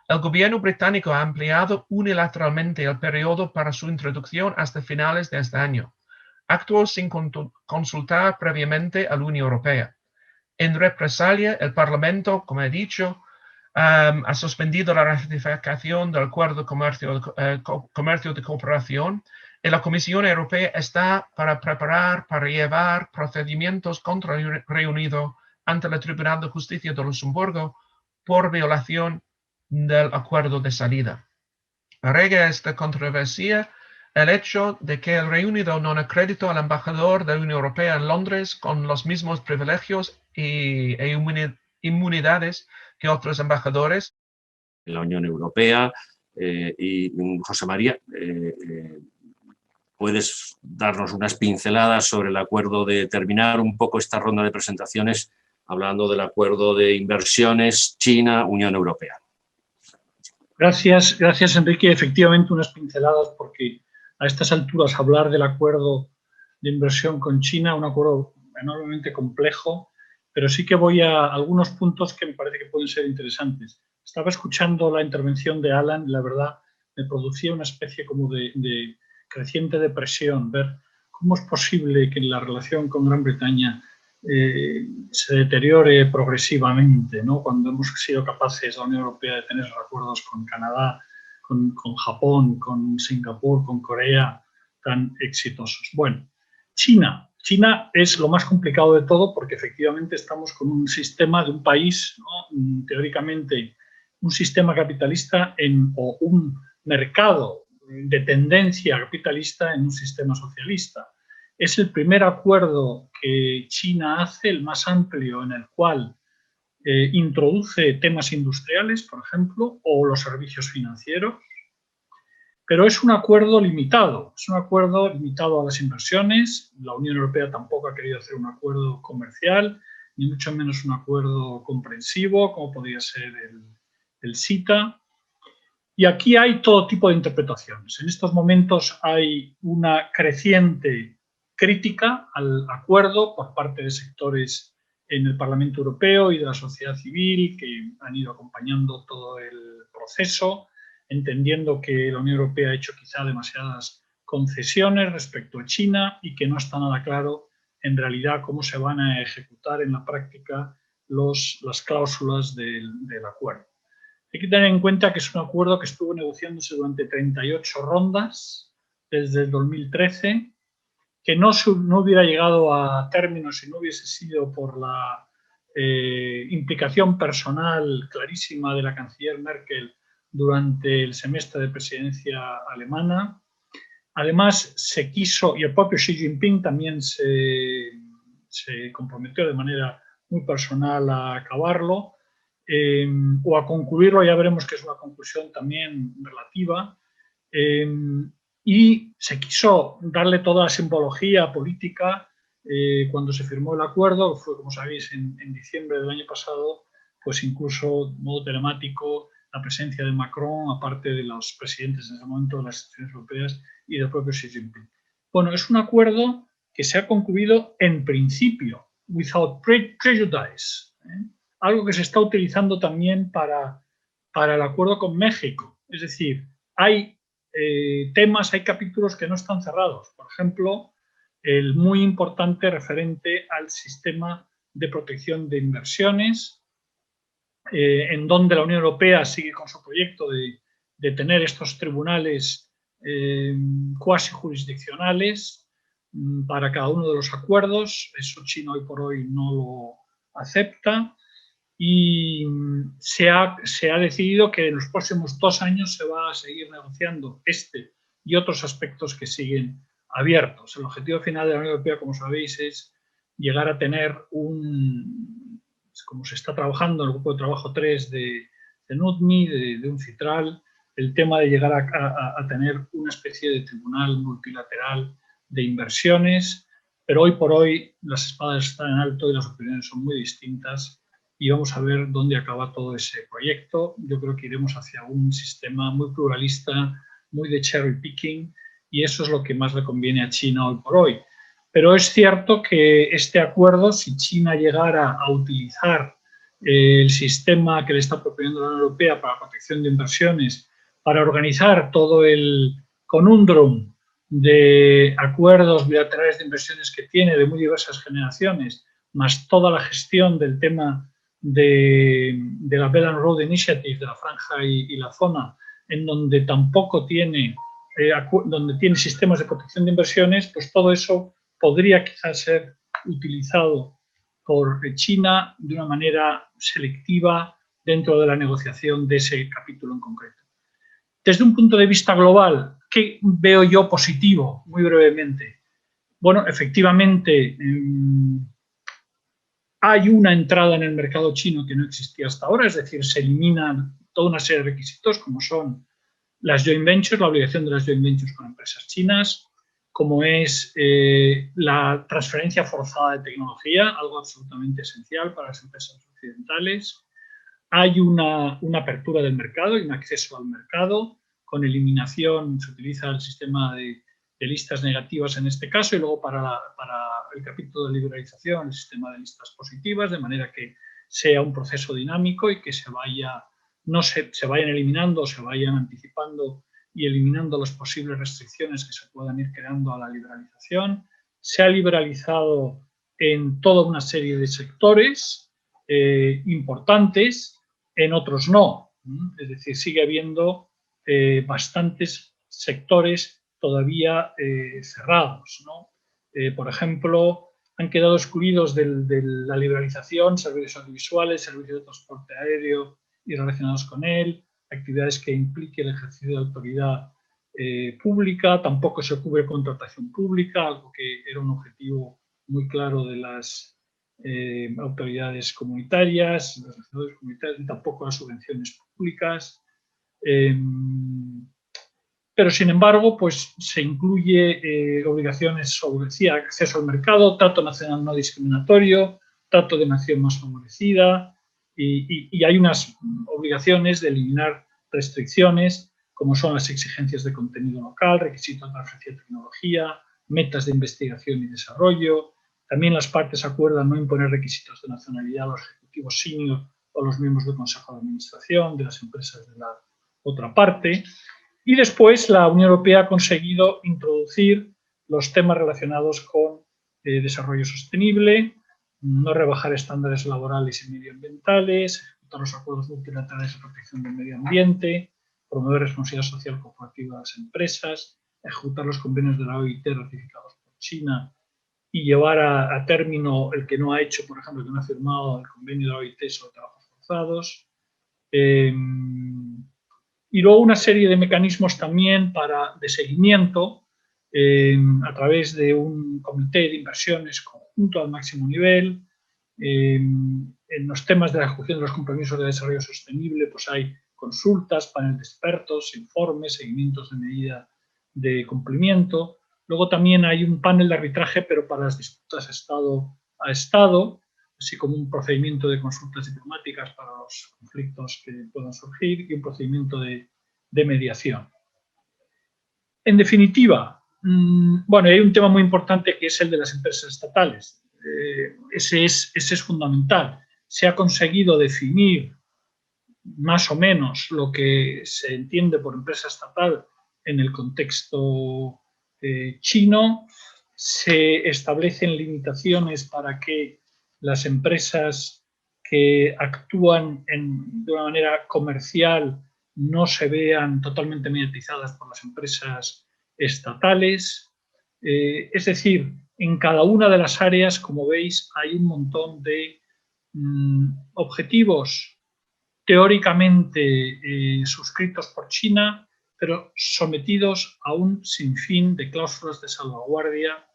el gobierno británico ha ampliado unilateralmente el periodo para su introducción hasta finales de este año. Actuó sin consultar previamente a la Unión Europea. En represalia, el Parlamento, como he dicho, ha suspendido la ratificación del Acuerdo de Comercio de Cooperación y la Comisión Europea está para llevar procedimientos contra el Reino Unido ante el Tribunal de Justicia de Luxemburgo por violación del acuerdo de salida. Agrega esta controversia el hecho de que el Reino Unido no acreditó al embajador de la Unión Europea en Londres con los mismos privilegios e inmunidades que otros embajadores
en la Unión Europea. Y José María, ¿puedes darnos unas pinceladas sobre el acuerdo, de terminar un poco esta ronda de presentaciones hablando del acuerdo de inversiones China-Unión Europea?
Gracias, Enrique. Efectivamente, unas pinceladas, porque a estas alturas hablar del acuerdo de inversión con China, un acuerdo enormemente complejo, pero sí que voy a algunos puntos que me parece que pueden ser interesantes. Estaba escuchando la intervención de Alan y la verdad me producía una especie como de creciente depresión, ver cómo es posible que la relación con Gran Bretaña se deteriore progresivamente, ¿no? Cuando hemos sido capaces, la Unión Europea, de tener acuerdos con Canadá, con Japón, con Singapur, con Corea, tan exitosos. Bueno, China es lo más complicado de todo porque efectivamente estamos con un sistema de un país, ¿no? Teóricamente un sistema capitalista o un mercado de tendencia capitalista en un sistema socialista. Es el primer acuerdo que China hace, el más amplio, en el cual introduce temas industriales, por ejemplo, o los servicios financieros, pero es un acuerdo limitado. Es un acuerdo limitado a las inversiones. La Unión Europea tampoco ha querido hacer un acuerdo comercial, ni mucho menos un acuerdo comprensivo, como podría ser el CETA. Y aquí hay todo tipo de interpretaciones. En estos momentos hay una creciente crítica al acuerdo por parte de sectores en el Parlamento Europeo y de la sociedad civil que han ido acompañando todo el proceso, entendiendo que la Unión Europea ha hecho quizá demasiadas concesiones respecto a China y que no está nada claro en realidad cómo se van a ejecutar en la práctica las cláusulas del acuerdo. Hay que tener en cuenta que es un acuerdo que estuvo negociándose durante 38 rondas desde el 2013, que no hubiera llegado a término si no hubiese sido por la implicación personal clarísima de la canciller Merkel durante el semestre de presidencia alemana. Además, se quiso, y el propio Xi Jinping también se comprometió de manera muy personal a acabarlo, o a concluirlo, ya veremos que es una conclusión también relativa, y se quiso darle toda la simbología política cuando se firmó el acuerdo, fue, como sabéis, en diciembre del año pasado, pues incluso de modo telemático, la presencia de Macron, aparte de los presidentes en ese momento de las instituciones europeas y del propio Xi Jinping. Bueno, es un acuerdo que se ha concluido en principio, without prejudice, algo que se está utilizando también para el acuerdo con México. Es decir, hay temas, hay capítulos que no están cerrados. Por ejemplo, el muy importante referente al sistema de protección de inversiones, en donde la Unión Europea sigue con su proyecto de tener estos tribunales cuasi jurisdiccionales para cada uno de los acuerdos. Eso China hoy por hoy no lo acepta y se ha decidido que en los próximos 2 años se va a seguir negociando este y otros aspectos que siguen abiertos. El objetivo final de la Unión Europea, como sabéis, es llegar a tener como se está trabajando en el grupo de trabajo 3 de NUTMI, de UNCITRAL, el tema de llegar a tener una especie de tribunal multilateral de inversiones, pero hoy por hoy las espadas están en alto y las opiniones son muy distintas y vamos a ver dónde acaba todo ese proyecto. Yo creo que iremos hacia un sistema muy pluralista, muy de cherry picking, y eso es lo que más le conviene a China hoy por hoy. Pero es cierto que este acuerdo, si China llegara a utilizar el sistema que le está proponiendo la Unión Europea para la protección de inversiones, para organizar todo el conundrum de acuerdos bilaterales de inversiones que tiene de muy diversas generaciones, más toda la gestión del tema de la Belt and Road Initiative, de la franja y la zona, en donde tampoco tiene, donde tiene sistemas de protección de inversiones, pues todo eso podría quizás ser utilizado por China de una manera selectiva dentro de la negociación de ese capítulo en concreto. Desde un punto de vista global, ¿qué veo yo positivo? Muy brevemente. Bueno, efectivamente, hay una entrada en el mercado chino que no existía hasta ahora, es decir, se eliminan toda una serie de requisitos como son las joint ventures, la obligación de las joint ventures con empresas chinas, como es la transferencia forzada de tecnología, algo absolutamente esencial para las empresas occidentales. Hay una apertura del mercado y un acceso al mercado, con eliminación, se utiliza el sistema de listas negativas en este caso, y luego para el capítulo de liberalización, el sistema de listas positivas, de manera que sea un proceso dinámico y que se vayan eliminando o se vayan anticipando y eliminando las posibles restricciones que se puedan ir creando a la liberalización. Se ha liberalizado en toda una serie de sectores importantes, en otros no. Es decir, sigue habiendo bastantes sectores todavía cerrados, ¿no? Por ejemplo, han quedado excluidos de la liberalización servicios audiovisuales, servicios de transporte aéreo y relacionados con él, actividades que impliquen el ejercicio de autoridad pública, tampoco se cubre contratación pública, algo que era un objetivo muy claro de las autoridades comunitarias, los regidores comunitarios, y tampoco las subvenciones públicas. Pero, sin embargo, pues se incluye obligaciones sobre acceso al mercado, trato nacional no discriminatorio, trato de nación más favorecida, y hay unas obligaciones de eliminar restricciones, como son las exigencias de contenido local, requisitos de transferencia de tecnología, metas de investigación y desarrollo. También las partes acuerdan no imponer requisitos de nacionalidad a los ejecutivos senior o a los miembros del Consejo de Administración de las empresas de la otra parte. Y después la Unión Europea ha conseguido introducir los temas relacionados con desarrollo sostenible, no rebajar estándares laborales y medioambientales, ejecutar los acuerdos multilaterales de protección del medio ambiente, promover responsabilidad social corporativa de las empresas, ejecutar los convenios de la OIT ratificados por China y llevar a término el que no ha hecho, por ejemplo, el que no ha firmado el convenio de la OIT sobre trabajos forzados. Y luego una serie de mecanismos también de seguimiento a través de un comité de inversiones conjunto al máximo nivel. En los temas de la ejecución de los compromisos de desarrollo sostenible, pues hay consultas, panel de expertos, informes, seguimientos de medida de cumplimiento. Luego también hay un panel de arbitraje, pero para las disputas Estado a Estado, así como un procedimiento de consultas diplomáticas para los conflictos que puedan surgir y un procedimiento de mediación. En definitiva, bueno, hay un tema muy importante que es el de las empresas estatales. Ese es fundamental. Se ha conseguido definir más o menos lo que se entiende por empresa estatal en el contexto chino. Se establecen limitaciones para que las empresas que actúan de una manera comercial no se vean totalmente mediatizadas por las empresas estatales. Es decir, en cada una de las áreas, como veis, hay un montón de objetivos teóricamente suscritos por China, pero sometidos a un sinfín de cláusulas de salvaguardia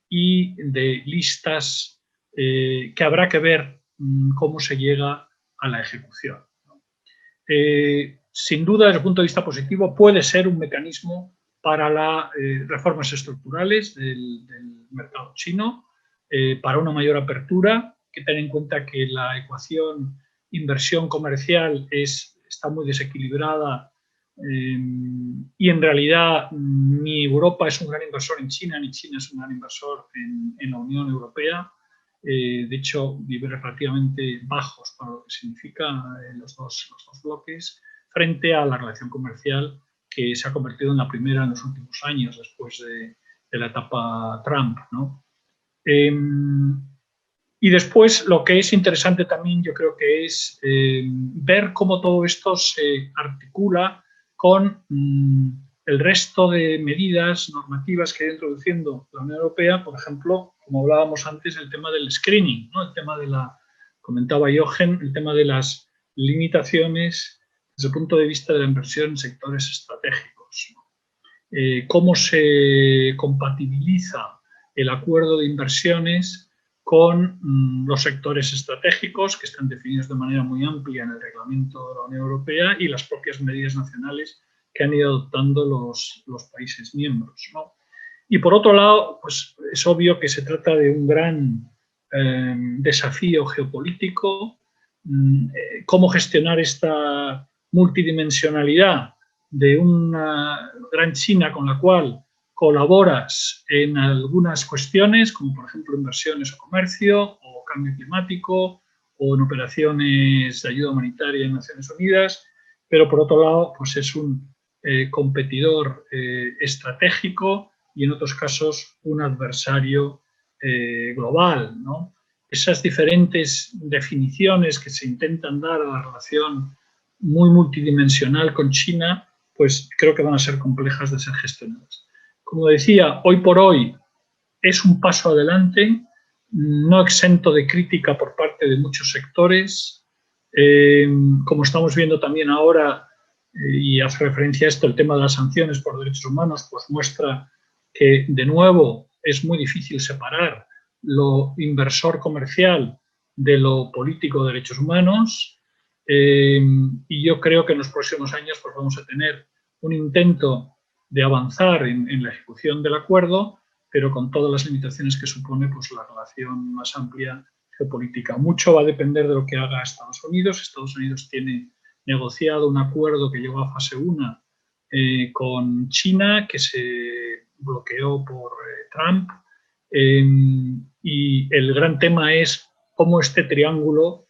y de listas que habrá que ver cómo se llega a la ejecución. Sin duda, desde el punto de vista positivo, puede ser un mecanismo para las reformas estructurales del mercado chino, para una mayor apertura. Hay que tener en cuenta que la ecuación inversión comercial está muy desequilibrada y en realidad ni Europa es un gran inversor en China, ni China es un gran inversor en la Unión Europea. De hecho, niveles relativamente bajos para lo que significa los dos bloques, frente a la relación comercial que se ha convertido en la primera en los últimos años, después de la etapa Trump, ¿no? Y después lo que es interesante también yo creo que es ver cómo todo esto se articula con el resto de medidas normativas que ha ido introduciendo la Unión Europea, por ejemplo, como hablábamos antes, el tema del screening, ¿no? El tema de comentaba Jochen, el tema de las limitaciones desde el punto de vista de la inversión en sectores estratégicos, ¿no? Cómo se compatibiliza el acuerdo de inversiones con los sectores estratégicos que están definidos de manera muy amplia en el reglamento de la Unión Europea y las propias medidas nacionales que han ido adoptando los países miembros, ¿no? Y por otro lado, pues es obvio que se trata de un gran desafío geopolítico, cómo gestionar esta multidimensionalidad de una gran China con la cual colaboras en algunas cuestiones, como por ejemplo inversiones o comercio, o cambio climático, o en operaciones de ayuda humanitaria en Naciones Unidas, pero por otro lado pues es un competidor estratégico y en otros casos un adversario global, ¿no? Esas diferentes definiciones que se intentan dar a la relación muy multidimensional con China, pues creo que van a ser complejas de ser gestionadas. Como decía, hoy por hoy es un paso adelante, no exento de crítica por parte de muchos sectores. Como estamos viendo también ahora, y hace referencia a esto, el tema de las sanciones por derechos humanos, pues muestra que, de nuevo, es muy difícil separar lo inversor comercial de lo político de derechos humanos. Y yo creo que en los próximos años pues, vamos a tener un intento de avanzar en la ejecución del acuerdo, pero con todas las limitaciones que supone pues, la relación más amplia geopolítica. Mucho va a depender de lo que haga Estados Unidos. Estados Unidos tiene negociado un acuerdo que llegó a fase 1 con China, que se bloqueó por Trump. Y el gran tema es cómo este triángulo,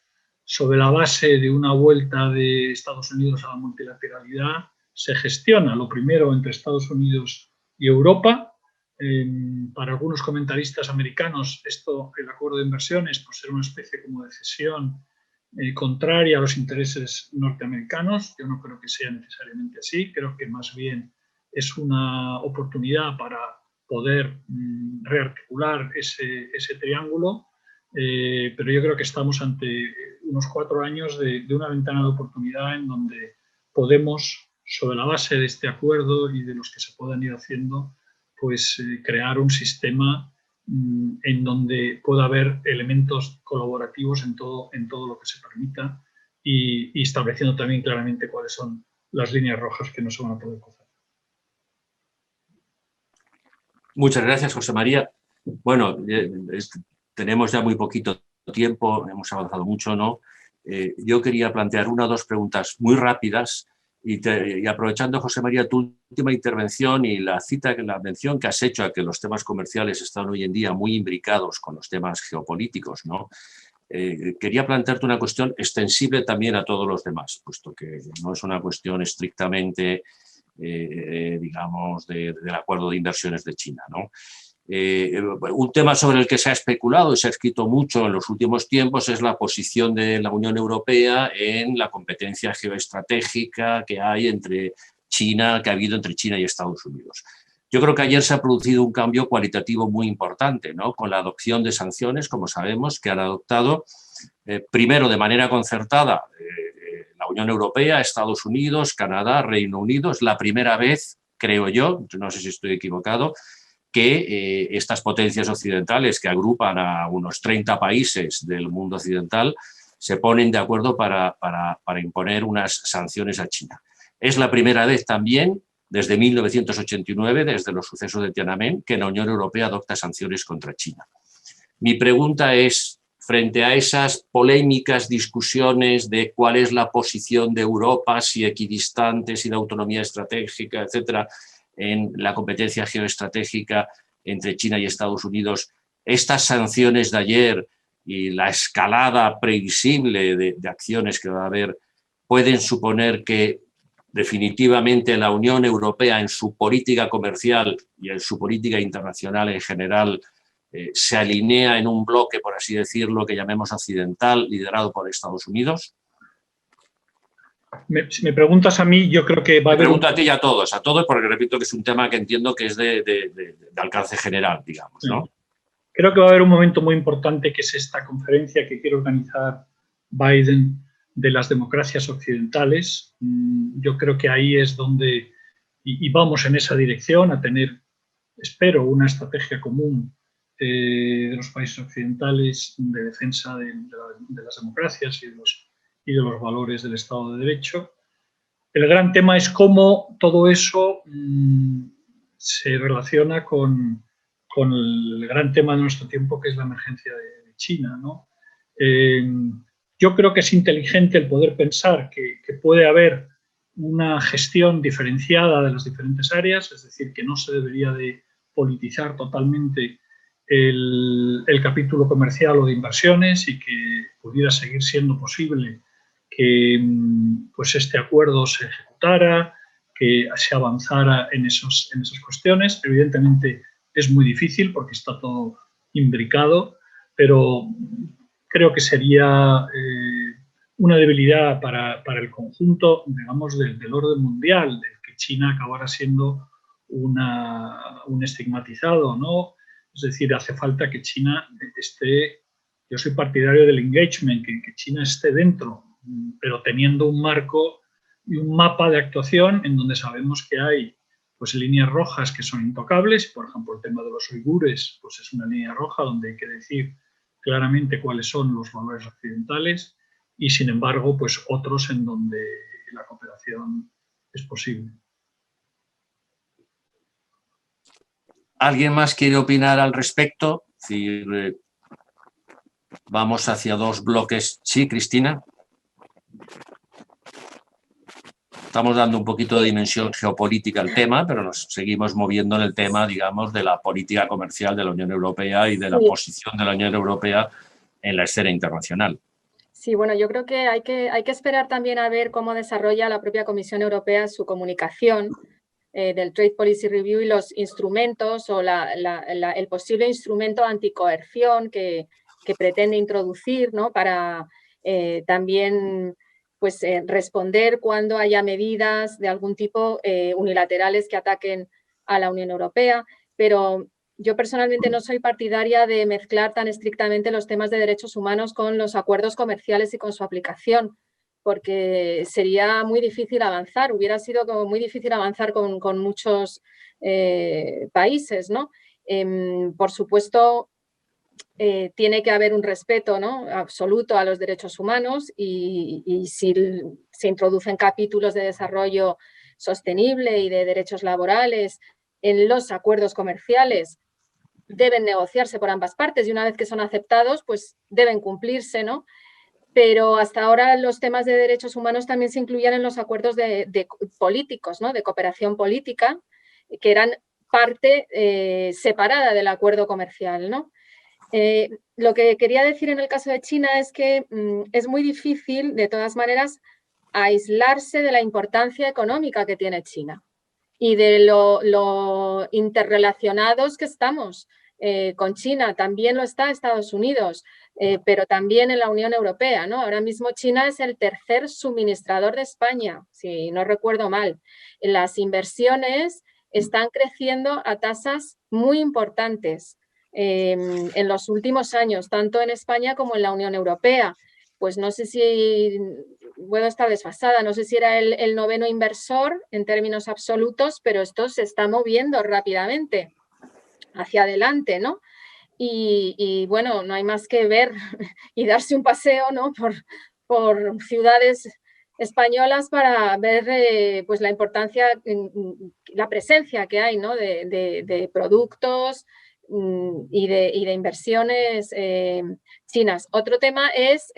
sobre la base de una vuelta de Estados Unidos a la multilateralidad, se gestiona. Lo primero entre Estados Unidos y Europa. Para algunos comentaristas americanos, el acuerdo de inversiones, pues era una especie como de cesión contraria a los intereses norteamericanos. Yo no creo que sea necesariamente así. Creo que más bien es una oportunidad para poder rearticular ese triángulo, pero yo creo que estamos ante unos 4 años de una ventana de oportunidad en donde podemos, sobre la base de este acuerdo y de los que se puedan ir haciendo, pues crear un sistema en donde pueda haber elementos colaborativos en todo lo que se permita y estableciendo también claramente cuáles son las líneas rojas que no se van a poder cruzar.
Muchas gracias, José María. Bueno, tenemos ya muy poquito tiempo, hemos avanzado mucho, ¿no? Yo quería plantear 1 o 2 preguntas muy rápidas y aprovechando, José María, tu última intervención y la mención que has hecho a que los temas comerciales están hoy en día muy imbricados con los temas geopolíticos, ¿no? Quería plantearte una cuestión extensible también a todos los demás, puesto que no es una cuestión estrictamente, digamos, del acuerdo de inversiones de China, ¿no? Un tema sobre el que se ha especulado y se ha escrito mucho en los últimos tiempos es la posición de la Unión Europea en la competencia geoestratégica que hay entre China, que ha habido entre China y Estados Unidos. Yo creo que ayer se ha producido un cambio cualitativo muy importante, ¿no? Con la adopción de sanciones, como sabemos, que han adoptado primero de manera concertada la Unión Europea, Estados Unidos, Canadá, Reino Unido. Es la primera vez, creo yo, no sé si estoy equivocado, que estas potencias occidentales que agrupan a unos 30 países del mundo occidental se ponen de acuerdo para imponer unas sanciones a China. Es la primera vez también, desde 1989, desde los sucesos de Tiananmen, que la Unión Europea adopta sanciones contra China. Mi pregunta es, frente a esas polémicas discusiones de cuál es la posición de Europa, si equidistante, si de autonomía estratégica, etcétera, en la competencia geoestratégica entre China y Estados Unidos, estas sanciones de ayer y la escalada previsible de acciones que va a haber pueden suponer que definitivamente la Unión Europea en su política comercial y en su política internacional en general se alinea en un bloque, por así decirlo, que llamemos occidental, liderado por Estados Unidos?
Si me preguntas a mí, yo creo que va a haber...
Me pregunto a ti y a todos, porque repito que es un tema que entiendo que es de alcance general, digamos, ¿no?
Creo que va a haber un momento muy importante, que es esta conferencia que quiere organizar Biden de las democracias occidentales. Yo creo que ahí es donde, y vamos en esa dirección, a tener, espero, una estrategia común de los países occidentales de defensa de las democracias y de los valores del Estado de Derecho. El gran tema es cómo todo eso se relaciona con el gran tema de nuestro tiempo, que es la emergencia de China, ¿no? Yo creo que es inteligente el poder pensar que puede haber una gestión diferenciada de las diferentes áreas, es decir, que no se debería de politizar totalmente el capítulo comercial o de inversiones y que pudiera seguir siendo posible que pues este acuerdo se ejecutara, que se avanzara en esas cuestiones. Evidentemente es muy difícil porque está todo imbricado, pero creo que sería una debilidad para el conjunto, digamos, del orden mundial, de que China acabara siendo un estigmatizado, ¿no? Es decir, hace falta que China esté, yo soy partidario del engagement, que China esté dentro, pero teniendo un marco y un mapa de actuación en donde sabemos que hay pues líneas rojas que son intocables. Por ejemplo, el tema de los uigures pues es una línea roja donde hay que decir claramente cuáles son los valores occidentales y, sin embargo, pues otros en donde la cooperación es posible.
¿Alguien más quiere opinar al respecto? Si vamos hacia 2 bloques. Sí, Cristina. Estamos dando un poquito de dimensión geopolítica al tema, pero nos seguimos moviendo en el tema, digamos, de la política comercial de la Unión Europea y de la posición de la Unión Europea en la escena internacional.
Sí, bueno, yo creo que hay que esperar también a ver cómo desarrolla la propia Comisión Europea su comunicación del Trade Policy Review y los instrumentos o el posible instrumento anticoerción que pretende introducir, ¿no? Para también pues, responder cuando haya medidas de algún tipo unilaterales que ataquen a la Unión Europea. pero yo personalmente no soy partidaria de mezclar tan estrictamente los temas de derechos humanos con los acuerdos comerciales y con su aplicación, porque sería muy difícil avanzar, hubiera sido como muy difícil avanzar con muchos países, ¿no? Por supuesto, tiene que haber un respeto, ¿no?, absoluto a los derechos humanos y si se introducen capítulos de desarrollo sostenible y de derechos laborales en los acuerdos comerciales, deben negociarse por ambas partes y una vez que son aceptados, pues deben cumplirse, ¿no? Pero hasta ahora los temas de derechos humanos también se incluían en los acuerdos de políticos, ¿no?, de cooperación política, que eran parte separada del acuerdo comercial, ¿no? Lo que quería decir en el caso de China es que es muy difícil, de todas maneras, aislarse de la importancia económica que tiene China y de lo interrelacionados que estamos con China. También lo está Estados Unidos, pero también en la Unión Europea, ¿no? Ahora mismo China es el tercer suministrador de España, si no recuerdo mal. Las inversiones están creciendo a tasas muy importantes en los últimos años, tanto en España como en la Unión Europea. Pues no sé si puedo estar desfasada, no sé si era el noveno inversor en términos absolutos, pero esto se está moviendo rápidamente hacia adelante, ¿no? Y bueno, no hay más que ver y darse un paseo, ¿no?, por ciudades españolas para ver pues la importancia, la presencia que hay, ¿no?, de productos y de inversiones chinas. Otro tema es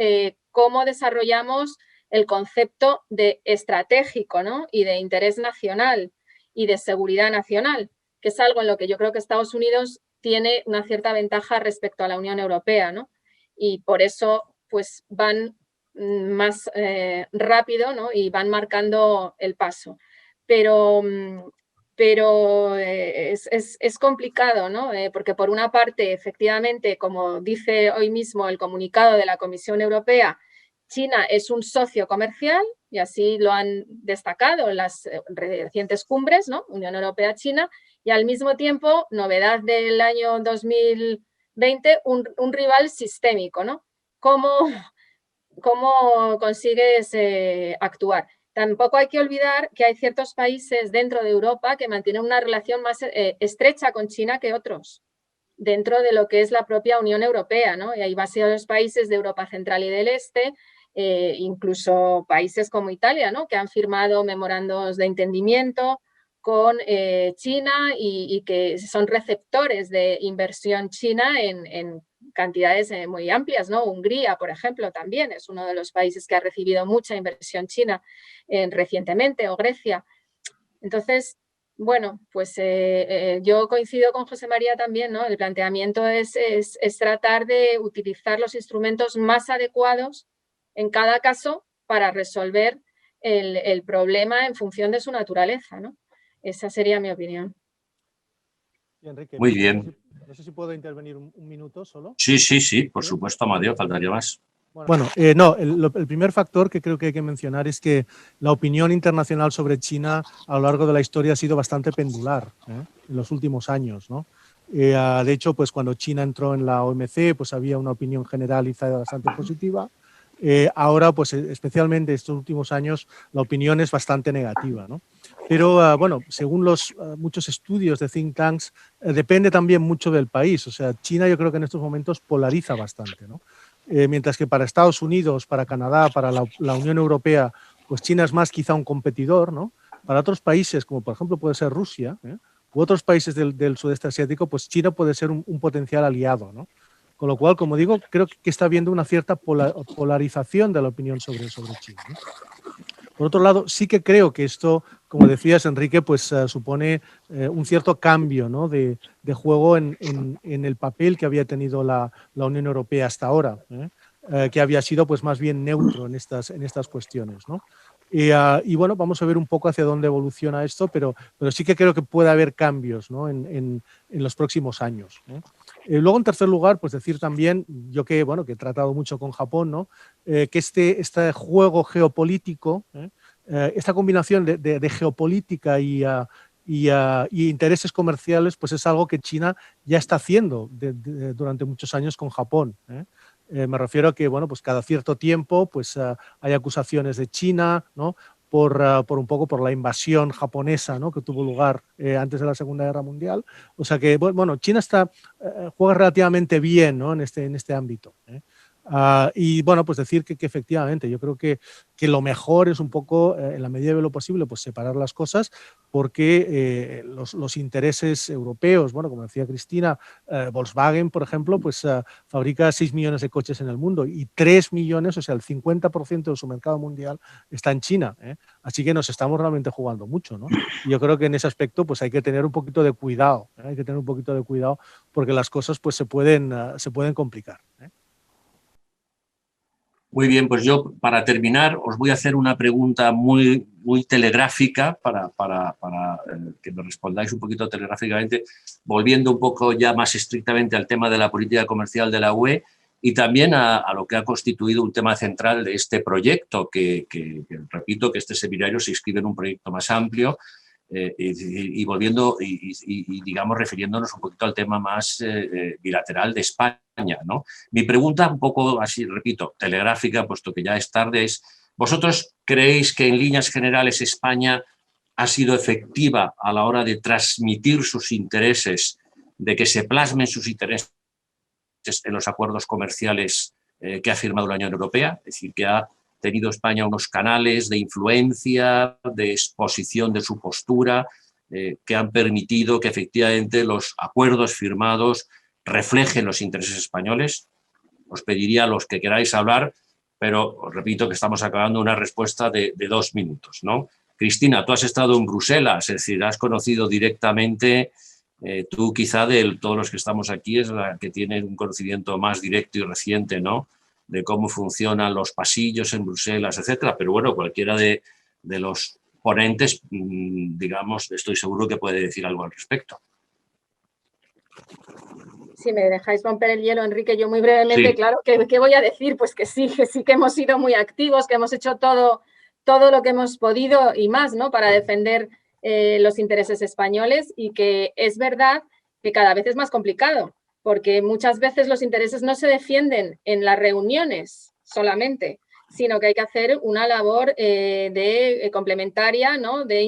cómo desarrollamos el concepto de estratégico, ¿no?, y de interés nacional y de seguridad nacional, que es algo en lo que yo creo que Estados Unidos tiene una cierta ventaja respecto a la Unión Europea, ¿no? Y por eso pues van más rápido, ¿no?, y van marcando el paso. Pero es complicado, ¿no? Porque por una parte, efectivamente, como dice hoy mismo el comunicado de la Comisión Europea, China es un socio comercial y así lo han destacado en las recientes cumbres, ¿no?, Unión Europea-China, y al mismo tiempo, novedad del año 2020, un rival sistémico, ¿no? ¿Cómo consigues actuar? Tampoco hay que olvidar que hay ciertos países dentro de Europa que mantienen una relación más estrecha con China que otros, dentro de lo que es la propia Unión Europea, ¿no? Y hay varios países de Europa Central y del Este, incluso países como Italia, ¿no?, que han firmado memorandos de entendimiento con China y que son receptores de inversión china en cantidades muy amplias, ¿no? Hungría, por ejemplo, también es uno de los países que ha recibido mucha inversión china recientemente, o Grecia. Entonces, bueno, pues yo coincido con José María también, ¿no? El planteamiento es tratar de utilizar los instrumentos más adecuados en cada caso para resolver el problema en función de su naturaleza, ¿no? Esa sería mi opinión.
Enrique,
muy bien.
No sé si puedo intervenir un minuto solo.
Sí, por supuesto, Amadeo, faltaría más.
Bueno, no, el primer factor que creo que hay que mencionar es que la opinión internacional sobre China a lo largo de la historia ha sido bastante pendular en los últimos años, ¿no? De hecho, pues cuando China entró en la OMC, pues había una opinión generalizada bastante positiva. Ahora, pues especialmente estos últimos años, la opinión es bastante negativa, ¿no? Pero, bueno, según muchos estudios de think tanks, depende también mucho del país. O sea, China yo creo que en estos momentos polariza bastante, ¿no? Mientras que para Estados Unidos, para Canadá, para la Unión Europea, pues China es más quizá un competidor, ¿no? Para otros países, como por ejemplo puede ser Rusia, u otros países del sudeste asiático, pues China puede ser un potencial aliado, ¿no? Con lo cual, como digo, creo que está habiendo una cierta polarización de la opinión sobre China, ¿no? Por otro lado, sí que creo que esto, como decías, Enrique, pues supone un cierto cambio, ¿no?, de juego en el papel que había tenido la Unión Europea hasta ahora, que había sido pues más bien neutro en estas cuestiones, ¿no? Y bueno, vamos a ver un poco hacia dónde evoluciona esto, pero sí que creo que puede haber cambios, ¿no?, en los próximos años, ¿no? Luego, en tercer lugar, pues decir también, yo que he tratado mucho con Japón, ¿no?, que este juego geopolítico, esta combinación de geopolítica y y intereses comerciales, pues es algo que China ya está haciendo durante muchos años con Japón. Me refiero a que, bueno, pues cada cierto tiempo pues, hay acusaciones de China, ¿no? Por un poco por la invasión japonesa, ¿no? Que tuvo lugar antes de la Segunda Guerra Mundial. O sea que, bueno, China juega relativamente bien, ¿no? en este ámbito. Y bueno, pues decir que efectivamente yo creo que lo mejor es un poco, en la medida de lo posible, pues separar las cosas, porque los intereses europeos, bueno, como decía Cristina, Volkswagen, por ejemplo, pues fabrica 6 millones de coches en el mundo y 3 millones, o sea, el 50% de su mercado mundial está en China. Así que nos estamos realmente jugando mucho, ¿no? Y yo creo que en ese aspecto pues hay que tener un poquito de cuidado, hay que tener un poquito de cuidado porque las cosas pues se pueden complicar.
Muy bien, pues yo para terminar os voy a hacer una pregunta muy telegráfica para que me respondáis un poquito telegráficamente, volviendo un poco ya más estrictamente al tema de la política comercial de la UE y también a lo que ha constituido un tema central de este proyecto, que repito que este seminario se inscribe en un proyecto más amplio, y volviendo y digamos refiriéndonos un poquito al tema más bilateral de España, ¿no? Mi pregunta un poco así, repito, telegráfica, puesto que ya es tarde, es: ¿vosotros creéis que en líneas generales España ha sido efectiva a la hora de transmitir sus intereses, de que se plasmen sus intereses en los acuerdos comerciales que ha firmado la Unión Europea? Es decir, que ha tenido España unos canales de influencia, de exposición de su postura, que han permitido que efectivamente los acuerdos firmados reflejen los intereses españoles. Os pediría a los que queráis hablar, pero os repito que estamos acabando una respuesta de 2 minutos, ¿no? Cristina, tú has estado en Bruselas, es decir, has conocido directamente, tú quizá de todos los que estamos aquí es la que tiene un conocimiento más directo y reciente, ¿no?, de cómo funcionan los pasillos en Bruselas, etcétera, pero bueno, cualquiera de los ponentes, digamos, estoy seguro que puede decir algo al respecto.
Si me dejáis romper el hielo, Enrique, yo muy brevemente,
Sí.
claro, ¿qué voy a decir? Pues que sí que hemos sido muy activos, que hemos hecho todo lo que hemos podido y más, ¿no?, para defender los intereses españoles, y que es verdad que cada vez es más complicado, porque muchas veces los intereses no se defienden en las reuniones solamente, sino que hay que hacer una labor complementaria, ¿no?, de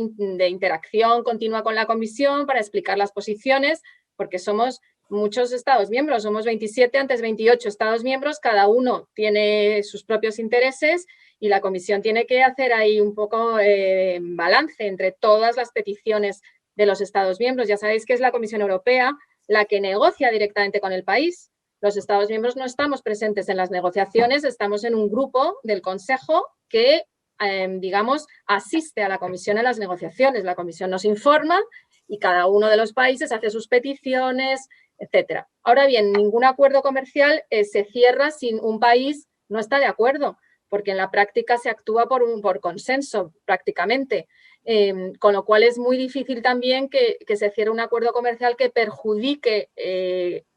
interacción continua con la Comisión para explicar las posiciones, porque somos muchos Estados miembros, somos 27, antes 28 Estados miembros, cada uno tiene sus propios intereses y la Comisión tiene que hacer ahí un poco balance entre todas las peticiones de los Estados miembros. Ya sabéis que es la Comisión Europea la que negocia directamente con el país. Los Estados miembros no estamos presentes en las negociaciones, estamos en un grupo del Consejo que, digamos, asiste a la Comisión en las negociaciones. La Comisión nos informa y cada uno de los países hace sus peticiones, etcétera. Ahora bien, ningún acuerdo comercial se cierra si un país no está de acuerdo, porque en la práctica se actúa por consenso prácticamente, con lo cual es muy difícil también que se cierre un acuerdo comercial que perjudique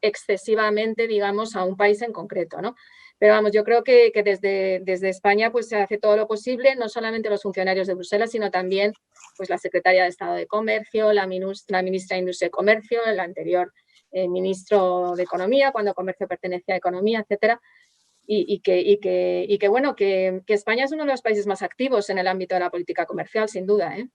excesivamente, digamos, a un país en concreto, ¿no? Pero vamos, yo creo que desde España pues se hace todo lo posible, no solamente los funcionarios de Bruselas, sino también pues la Secretaria de Estado de Comercio, la ministra de Industria y Comercio, el anterior ministro de Economía, cuando Comercio pertenecía a Economía, etcétera. Y que bueno, que España es uno de los países más activos en el ámbito de la política comercial, sin duda, ¿eh?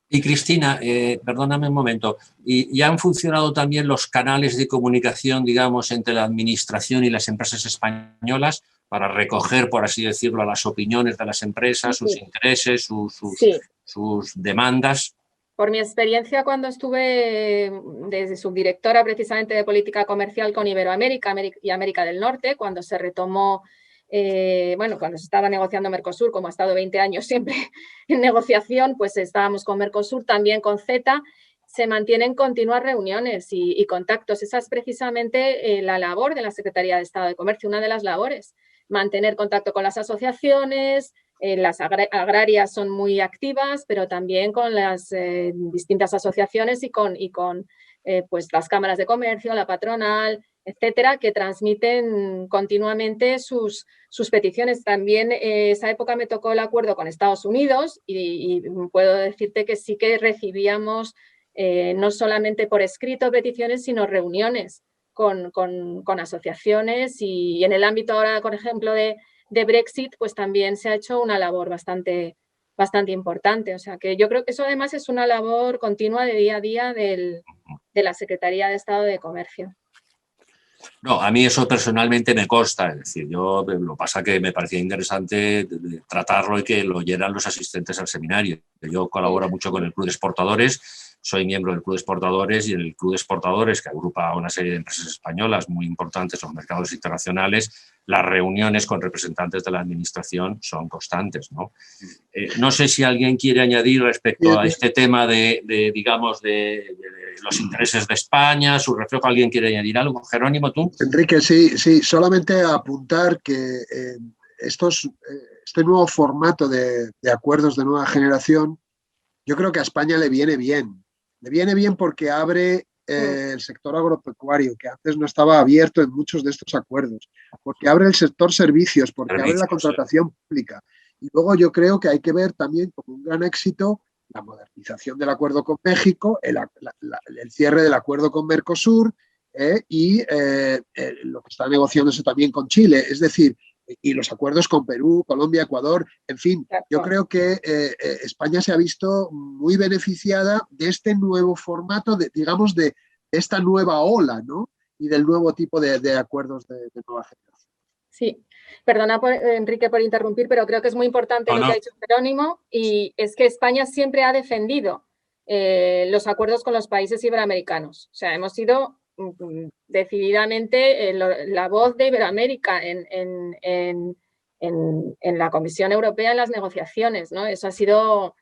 Y Cristina, perdóname un momento, ¿y han funcionado también los canales de comunicación, digamos, entre la administración y las empresas españolas para recoger, por así decirlo, las opiniones de las empresas, sus intereses, sus demandas?
Por mi experiencia cuando estuve desde subdirectora precisamente de política comercial con Iberoamérica y América del Norte, cuando se retomó, cuando se estaba negociando Mercosur, como ha estado 20 años siempre en negociación, pues estábamos con Mercosur, también con CETA, se mantienen continuas reuniones y contactos. Esa es precisamente la labor de la Secretaría de Estado de Comercio, una de las labores, mantener contacto con las asociaciones. Las agrarias son muy activas, pero también con las distintas asociaciones y con pues las cámaras de comercio, la patronal, etcétera, que transmiten continuamente sus peticiones. También esa época me tocó el acuerdo con Estados Unidos y puedo decirte que sí que recibíamos no solamente por escrito peticiones, sino reuniones con asociaciones, y en el ámbito ahora, por ejemplo, de Brexit, pues también se ha hecho una labor bastante importante. O sea, que yo creo que eso además es una labor continua de día a día de la Secretaría de Estado de Comercio.
No, a mí eso personalmente me consta, es decir, lo que pasa que me parecía interesante tratarlo y que lo oyeran los asistentes al seminario. Yo colaboro mucho con el Club de Exportadores, soy miembro del Club de Exportadores, y en el Club de Exportadores, que agrupa a una serie de empresas españolas muy importantes en los mercados internacionales, las reuniones con representantes de la administración son constantes, ¿no? No sé si alguien quiere añadir respecto a este tema de los intereses de España, su reflejo. ¿Alguien quiere añadir algo? Jerónimo, ¿tú?
Enrique, sí, solamente apuntar que este nuevo formato de acuerdos de nueva generación, yo creo que a España le viene bien. Le viene bien porque abre el sector agropecuario, que antes no estaba abierto en muchos de estos acuerdos, porque abre el sector servicios, porque abre la contratación pública. Y luego yo creo que hay que ver también como un gran éxito la modernización del acuerdo con México, el cierre del acuerdo con Mercosur y lo que está negociándose también con Chile, es decir, y los acuerdos con Perú, Colombia, Ecuador, en fin, yo creo que España se ha visto muy beneficiada de este nuevo formato, de esta nueva ola, ¿no? Y del nuevo tipo de acuerdos de nueva generación.
Sí, perdona, Enrique, por interrumpir, pero creo que es muy importante lo que ha dicho Jerónimo, y es que España siempre ha defendido los acuerdos con los países iberoamericanos. O sea, hemos sido decididamente la voz de Iberoamérica en la Comisión Europea en las negociaciones, ¿no? Eso ha sido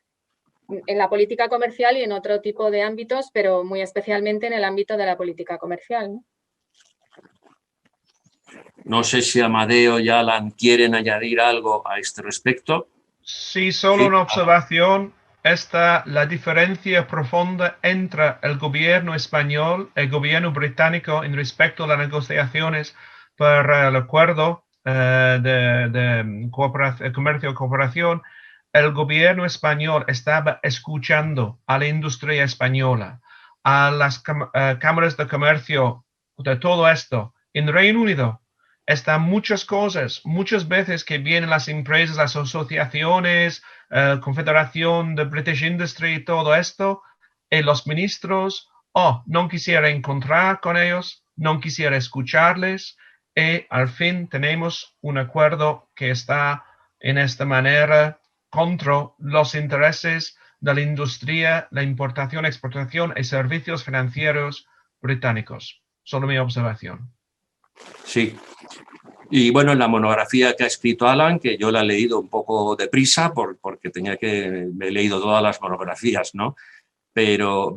en la política comercial y en otro tipo de ámbitos, pero muy especialmente en el ámbito de la política comercial, ¿no?
No sé si Amadeo y Alan quieren añadir algo a este respecto.
Sí, solo una observación. Está la diferencia profunda entre el gobierno español y el gobierno británico en respecto a las negociaciones para el acuerdo de comercio y cooperación. El gobierno español estaba escuchando a la industria española, a las cámaras de comercio, de todo esto. En Reino Unido están muchas cosas, muchas veces que vienen las empresas, las asociaciones, Confederación de British Industry y todo esto, y los ministros, no quisiera encontrar con ellos, no quisiera escucharles, y al fin tenemos un acuerdo que está en esta manera contra los intereses de la industria, la importación, exportación y servicios financieros británicos. Solo mi observación.
Sí. Y bueno, en la monografía que ha escrito Alan, que yo la he leído un poco deprisa porque me he leído todas las monografías, ¿no? Pero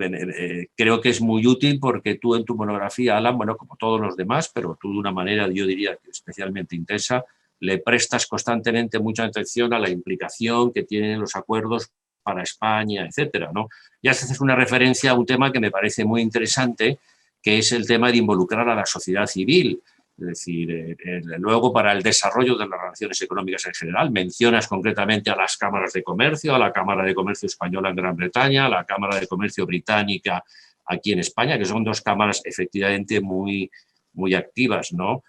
creo que es muy útil porque tú en tu monografía, Alan, bueno, como todos los demás, pero tú de una manera, yo diría que especialmente intensa, le prestas constantemente mucha atención a la implicación que tienen los acuerdos para España, etcétera, ¿no? Y haces una referencia a un tema que me parece muy interesante, que es el tema de involucrar a la sociedad civil. Es decir, luego para el desarrollo de las relaciones económicas en general, mencionas concretamente a las cámaras de comercio, a la Cámara de Comercio Española en Gran Bretaña, a la Cámara de Comercio Británica aquí en España, que son dos cámaras efectivamente muy, muy activas, ¿no?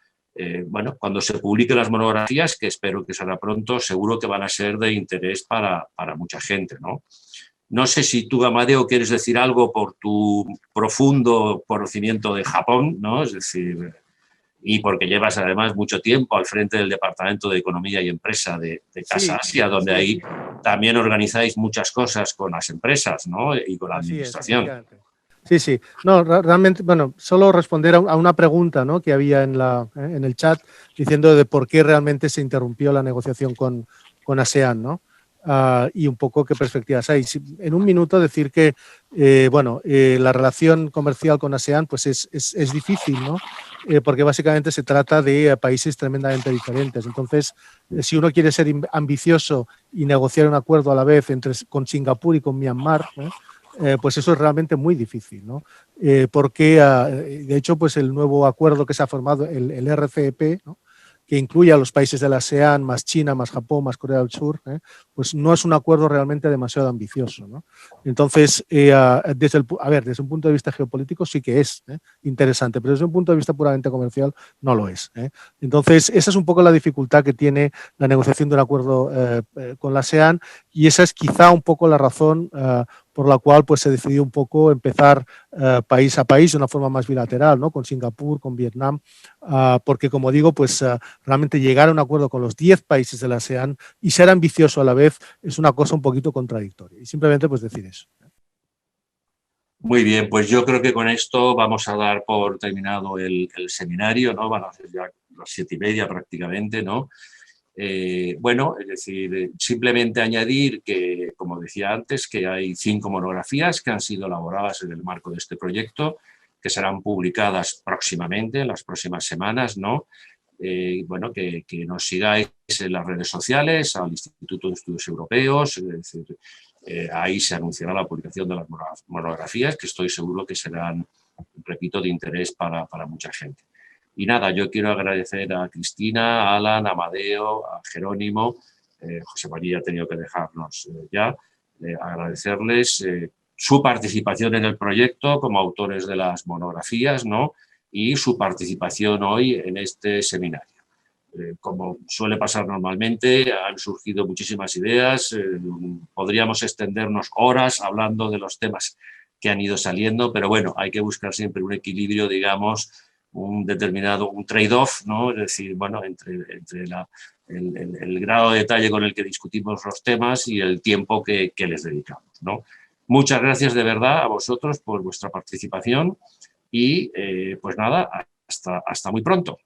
Bueno, cuando se publiquen las monografías, que espero que será pronto, seguro que van a ser de interés para mucha gente, ¿no? No sé si tú, Amadeo, quieres decir algo por tu profundo conocimiento de Japón, ¿no? Es decir, y porque llevas además mucho tiempo al frente del Departamento de Economía y Empresa de Casa Asia, donde ahí también organizáis muchas cosas con las empresas, ¿no? Y con la administración.
Sí. No, realmente, bueno, solo responder a una pregunta, ¿no?, que había en el chat diciendo de por qué realmente se interrumpió la negociación con ASEAN, ¿no? Y un poco qué perspectivas hay. En un minuto decir que, la relación comercial con ASEAN pues es difícil, ¿no? Porque básicamente se trata de países tremendamente diferentes. Entonces, si uno quiere ser ambicioso y negociar un acuerdo a la vez con Singapur y con Myanmar, ¿no?, pues eso es realmente muy difícil, ¿no? Porque, de hecho, pues el nuevo acuerdo que se ha formado, el RCEP, ¿no?, que incluye a los países de la ASEAN, más China, más Japón, más Corea del Sur, pues no es un acuerdo realmente demasiado ambicioso, ¿no? Entonces, desde un punto de vista geopolítico sí que es interesante, pero desde un punto de vista puramente comercial no lo es. Entonces, esa es un poco la dificultad que tiene la negociación de un acuerdo con la ASEAN, y esa es quizá un poco la razón por la cual pues, se decidió un poco empezar país a país de una forma más bilateral, ¿no?, con Singapur, con Vietnam, porque, como digo, pues realmente llegar a un acuerdo con los 10 países de la ASEAN y ser ambicioso a la vez es una cosa un poquito contradictoria. Y simplemente pues decir eso.
Muy bien, pues yo creo que con esto vamos a dar por terminado el seminario, ¿no? Van a ser ya las 7:30 prácticamente, ¿no? Bueno, es decir, simplemente añadir que, como decía antes, que hay 5 monografías que han sido elaboradas en el marco de este proyecto, que serán publicadas próximamente, en las próximas semanas, ¿no? Bueno, que nos sigáis en las redes sociales, al Instituto de Estudios Europeos, es decir, ahí se anunciará la publicación de las monografías, que estoy seguro que serán, repito, de interés para mucha gente. Y nada, yo quiero agradecer a Cristina, a Alan, a Amadeo, a Jerónimo, José María ha tenido que dejarnos ya, agradecerles su participación en el proyecto como autores de las monografías, ¿no?, y su participación hoy en este seminario. Como suele pasar normalmente, han surgido muchísimas ideas, podríamos extendernos horas hablando de los temas que han ido saliendo, pero bueno, hay que buscar siempre un equilibrio, digamos, un trade-off, ¿no? Es decir, bueno, entre el grado de detalle con el que discutimos los temas y el tiempo que les dedicamos, ¿no? Muchas gracias de verdad a vosotros por vuestra participación y pues nada, hasta muy pronto.